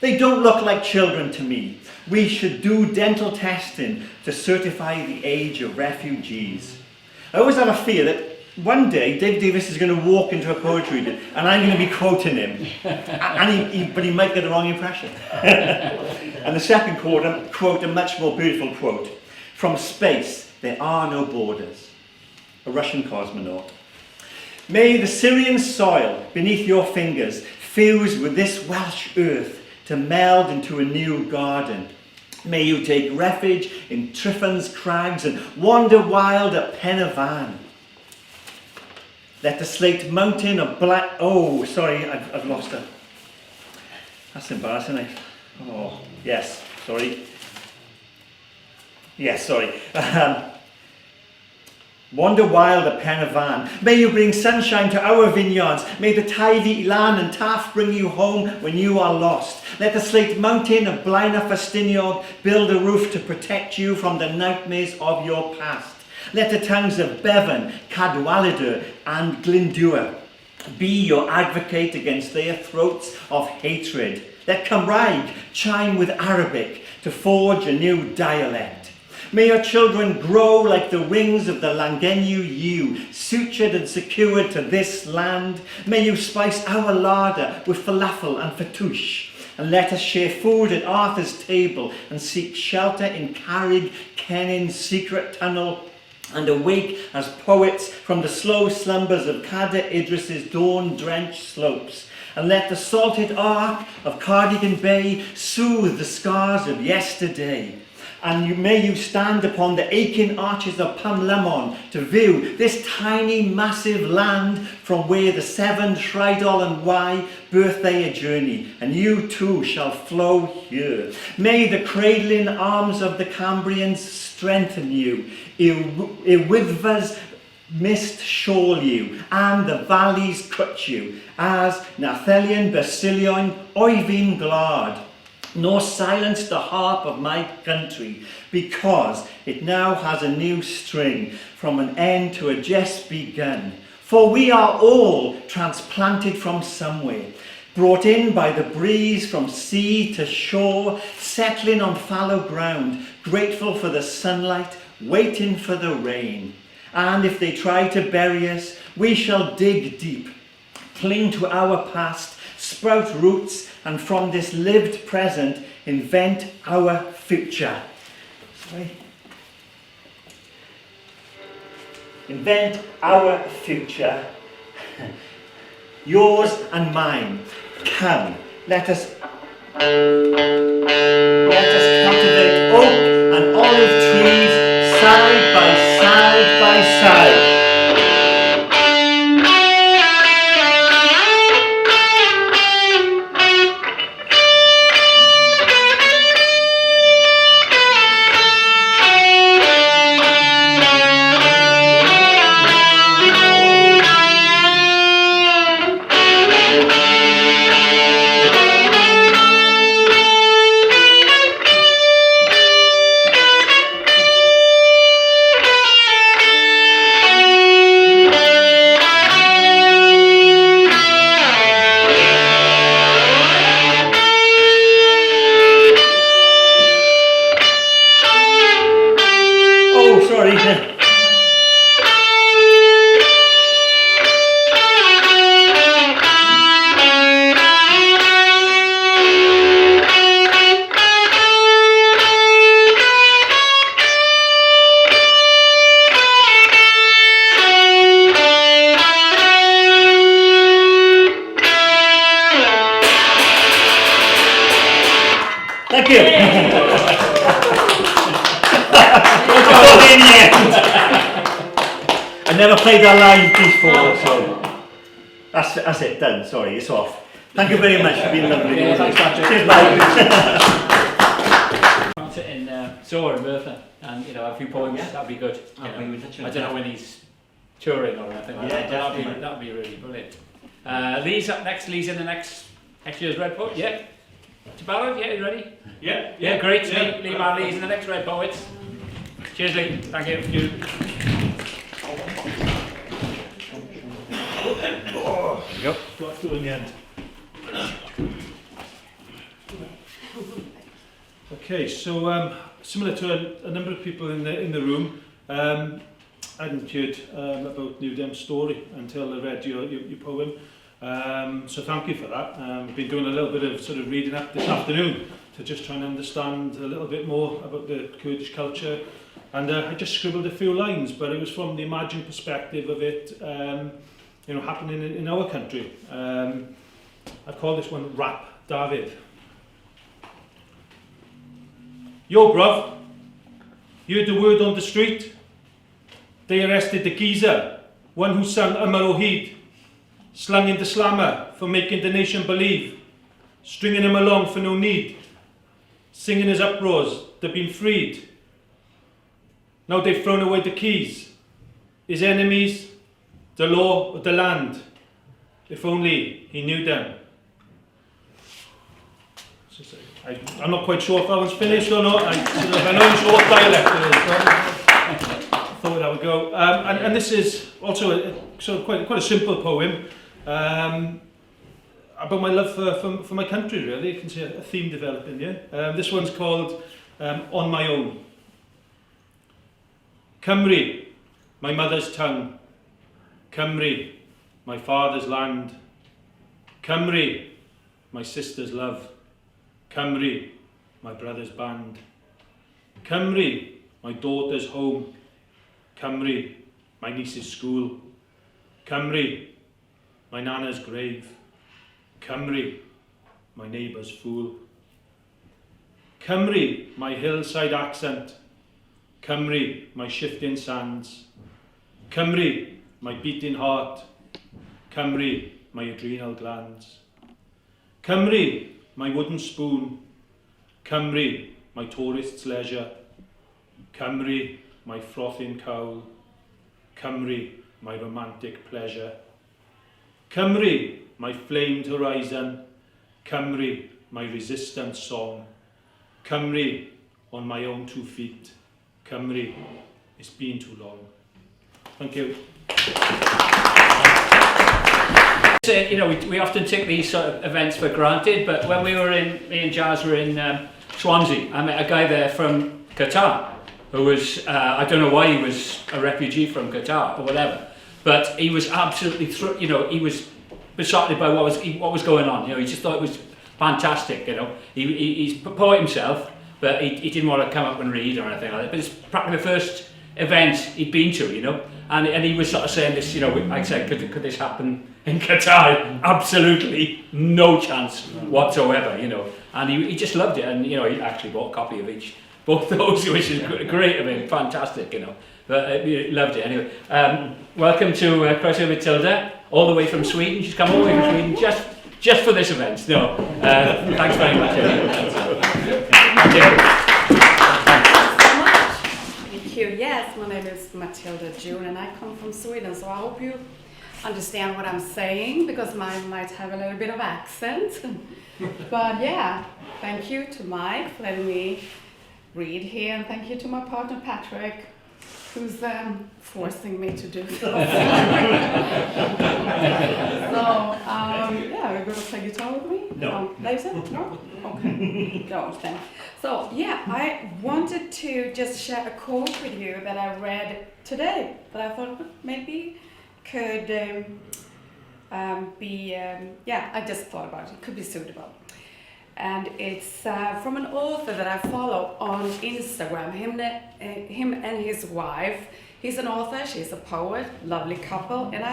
"They don't look like children to me. We should do dental testing to certify the age of refugees." I always have a fear that one day David Davis is going to walk into a poetry reading and I'm going to be quoting him, but he might get the wrong impression. And the second quote, a much more beautiful quote, "From space there are no borders." A Russian cosmonaut. "May the Syrian soil beneath your fingers fuse with this Welsh earth to meld into a new garden. May you take refuge in Triffin's crags and wander wild at Pen y Fan. Let the slate mountain of black..." Oh, sorry, I've lost it. That's embarrassing. Oh, yes, sorry. Yes, sorry. Wander wild at Pen y Fan. May you bring sunshine to our vineyards. May the Teifi, Ilan and Taff bring you home when you are lost. Let the slate mountain of Blaena Festiniog build a roof to protect you from the nightmares of your past. Let the tongues of Bevan, Cadwaladr and Glyndŵr be your advocate against their throats of hatred. Let Cymraeg chime with Arabic to forge a new dialect. May your children grow like the wings of the Langenu yew, sutured and secured to this land. May you spice our larder with falafel and fattoush. And let us share food at Arthur's table and seek shelter in Carrig Cennin's secret tunnel and awake as poets from the slow slumbers of Cader Idris's dawn-drenched slopes. And let the salted arc of Cardigan Bay soothe the scars of yesterday. And may you stand upon the aching arches of Pamlemon to view this tiny, massive land from where the seven Shrydol and Wye birth their journey, and you too shall flow here. May the cradling arms of the Cambrians strengthen you, Iwyddfa's mist shawl you, and the valleys cut you, as Nathelion Basilion Oivin Glad. Nor silence the harp of my country, because it now has a new string from an end to a just begun. For we are all transplanted from somewhere, brought in by the breeze from sea to shore, settling on fallow ground, grateful for the sunlight, waiting for the rain. And if they try to bury us, we shall dig deep, cling to our past, sprout roots, and from this lived present, invent our future. Sorry. Invent our future. Yours and mine. Come, let us cultivate oak and olive trees side by side by side. Thank you. I never played that live before, so that's it, done. Sorry, it's off. Thank you very much for being lovely. Yeah, thanks, Patrick. Cheers, bye. In Zoa and Bertha, and a few poems, that'd be good. I don't know when he's touring or anything like that, but that'd be really brilliant. Lee's up next. Lee's in the next year's Red Poet. Yeah. Tabarro, yeah, you ready? Yeah, great. Yeah. Leigh Manley's in the next Red Poets. Cheers, Lee. Thank you. Yep. Got through in the end. Okay, so similar to a number of people in the room, I hadn't heard about New Dem's story until I read your poem. So thank you for that. I've been doing a little bit of sort of reading up this afternoon to just try and understand a little bit more about the Kurdish culture, and I just scribbled a few lines, but it was from the imagined perspective of it happening in our country. I call this one Rap David. Yo bruv, you heard the word on the street? They arrested the geezer, one who sang Amar Ohid, slanging the slammer for making the nation believe, stringing him along for no need, singing his uproars, they've been freed. Now they've thrown away the keys, his enemies, the law or the land. If only he knew them. I'm not quite sure if that one's finished or not. I know it's what dialect it is, so I thought that would go. And this is also quite a simple poem about my love for my country, really. You can see a theme developing here. This one's called On My Own. Cymru, my mother's tongue. Cymru, my father's land. Cymru, my sister's love. Cymru, my brother's band. Cymru, my daughter's home. Cymru, my niece's school. Cymru, my nana's grave. Cymru, my neighbour's fool. Cymru, my hillside accent. Cymru, my shifting sands. Cymru, my beating heart. Cymru, my adrenal glands. Cymru, my wooden spoon. Cymru, my tourist's leisure. Cymru, my frothing cowl. Cymru, my romantic pleasure. Cymru, my flamed horizon. Cymru, my resistance song. Cymru, on my own 2 feet. Cymru, it's been too long. Thank you. We often take these sort of events for granted, but when me and Jazz were in Swansea, I met a guy there from Qatar who was, I don't know why he was a refugee from Qatar or whatever, but he was absolutely, he was besotted by what was going on. You know, he just thought it was fantastic. You know, he's a poet himself, but he didn't want to come up and read or anything like that. But it's practically the first event he'd been to, you know, and he was sort of saying this, you know, like I said, could this happen in Qatar? Absolutely no chance whatsoever, you know. And he just loved it, and you know, he actually bought a copy of both those, which is great of him, fantastic, you know. But he loved it anyway. Welcome to Cressy Matilda, all the way from Sweden. She's come all the way from Sweden just for this event. No, thanks very much. Thank you. Thank you. Yes, my name is Matilda June and I come from Sweden, so I hope you understand what I'm saying because mine might have a little bit of accent. But yeah, thank you to Mike for letting me read here, and thank you to my partner Patrick, who's forcing me to do this. So, yeah, we're going to play guitar with me? No. Later? No? Okay. No, then. So, yeah, I wanted to just share a quote with you that I read today that I thought maybe could be, I just thought about it. It could be suitable. And it's from an author that I follow on Instagram, him and his wife. He's an author, she's a poet, lovely couple, and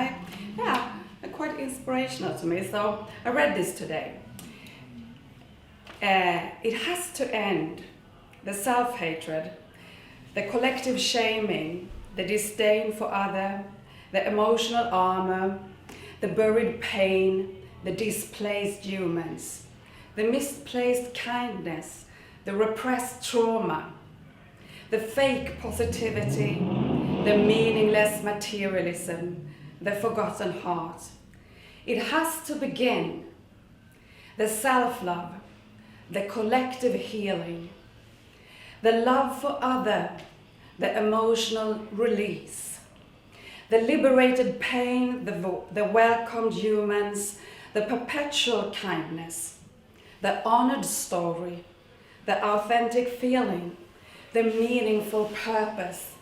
they're quite inspirational to me. So I read this today. It has to end, the self-hatred, the collective shaming, the disdain for other, the emotional armor, the buried pain, the displaced humans, the misplaced kindness, the repressed trauma, the fake positivity, the meaningless materialism, the forgotten heart. It has to begin. The self-love, the collective healing, the love for other, the emotional release, the liberated pain, the welcomed humans, the perpetual kindness, the honored story, the authentic feeling, the meaningful purpose,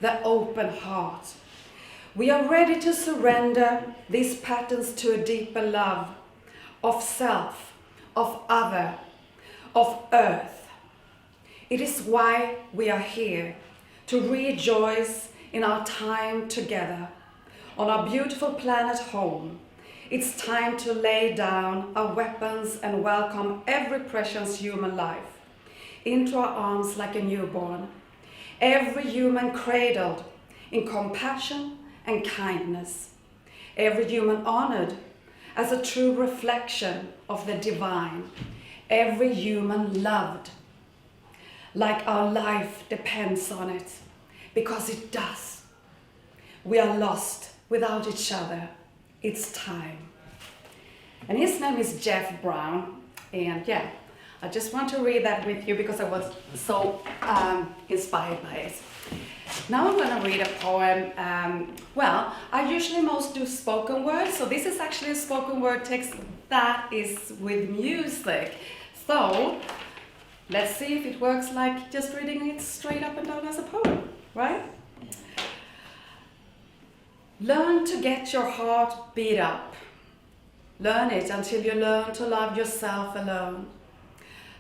the open heart. We are ready to surrender these patterns to a deeper love of self, of other, of earth. It is why we are here, to rejoice in our time together on our beautiful planet home. It's time to lay down our weapons and welcome every precious human life into our arms like a newborn. Every human cradled in compassion and kindness. Every human honored as a true reflection of the divine. Every human loved like our life depends on it, because it does. We are lost without each other. It's time. And his name is Jeff Brown, and yeah, I just want to read that with you because I was so inspired by it. Now I'm going to read a poem. I usually most do spoken word, so this is actually a spoken word text that is with music. So let's see if it works like just reading it straight up and down as a poem, right? Learn to get your heart beat up. Learn it until you learn to love yourself alone.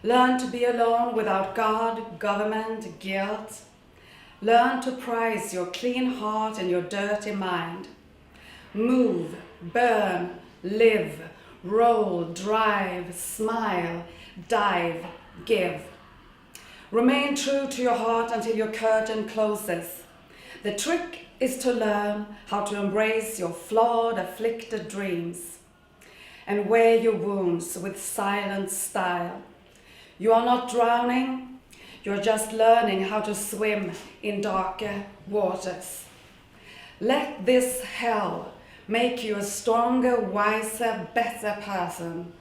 Learn to be alone without God, government, guilt. Learn to prize your clean heart and your dirty mind. Move, burn, live, roll, drive, smile, dive, give. Remain true to your heart until your curtain closes. The trick is to learn how to embrace your flawed, afflicted dreams and wear your wounds with silent style. You are not drowning, you're just learning how to swim in darker waters. Let this hell make you a stronger, wiser, better person.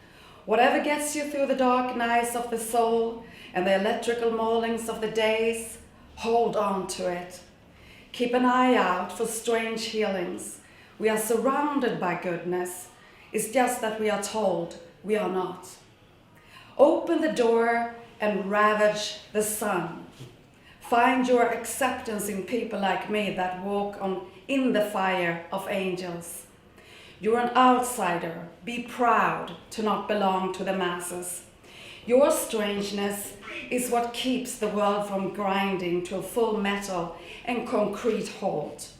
Whatever gets you through the dark nights of the soul and the electrical maulings of the days, hold on to it. Keep an eye out for strange healings. We are surrounded by goodness. It's just that we are told we are not. Open the door and ravage the sun. Find your acceptance in people like me that walk on in the fire of angels. You're an outsider. Be proud to not belong to the masses. Your strangeness is what keeps the world from grinding to a full metal and concrete halt.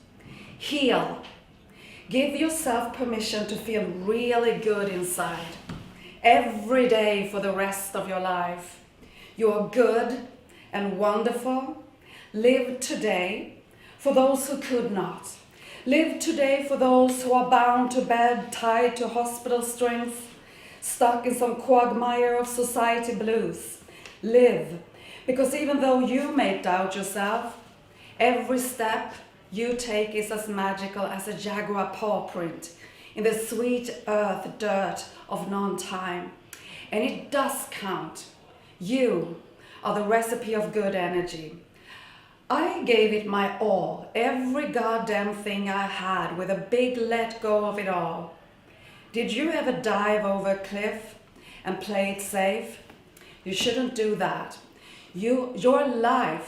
Heal. Give yourself permission to feel really good inside. Every day for the rest of your life. You are good and wonderful. Live today for those who could not. Live today for those who are bound to bed, tied to hospital strings, stuck in some quagmire of society blues. Live, because even though you may doubt yourself, every step you take is as magical as a jaguar paw print in the sweet earth dirt of non-time. And it does count. You are the recipe of good energy. I gave it my all, every goddamn thing I had, with a big let go of it all. Did you ever dive over a cliff and play it safe? You shouldn't do that. Your love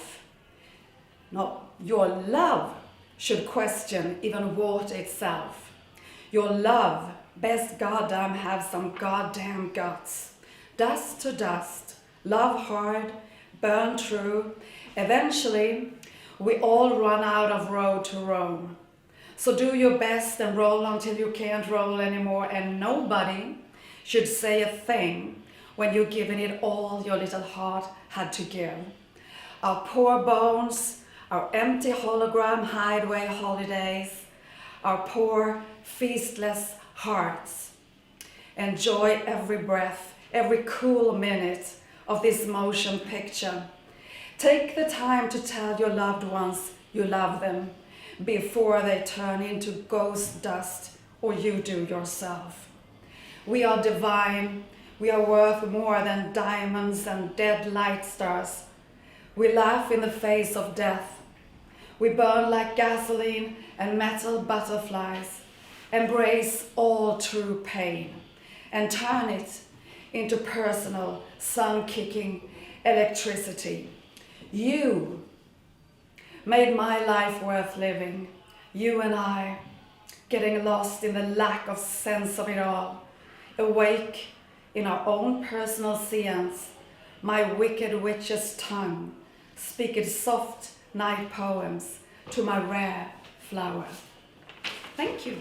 should question even water itself. Your love best goddamn have some goddamn guts. Dust to dust, love hard, burn true. Eventually, we all run out of road to roam. So do your best and roll until you can't roll anymore, and nobody should say a thing when you're giving it all your little heart had to give. Our poor bones, our empty hologram hideaway holidays, our poor feastless hearts. Enjoy every breath, every cool minute of this motion picture. Take the time to tell your loved ones you love them before they turn into ghost dust or you do yourself. We are divine. We are worth more than diamonds and dead light stars. We laugh in the face of death. We burn like gasoline and metal butterflies. Embrace all true pain and turn it into personal, sun-kicking electricity. You made my life worth living. You and I, getting lost in the lack of sense of it all, awake in our own personal science, my wicked witch's tongue, speaketh soft night poems to my rare flower. Thank you.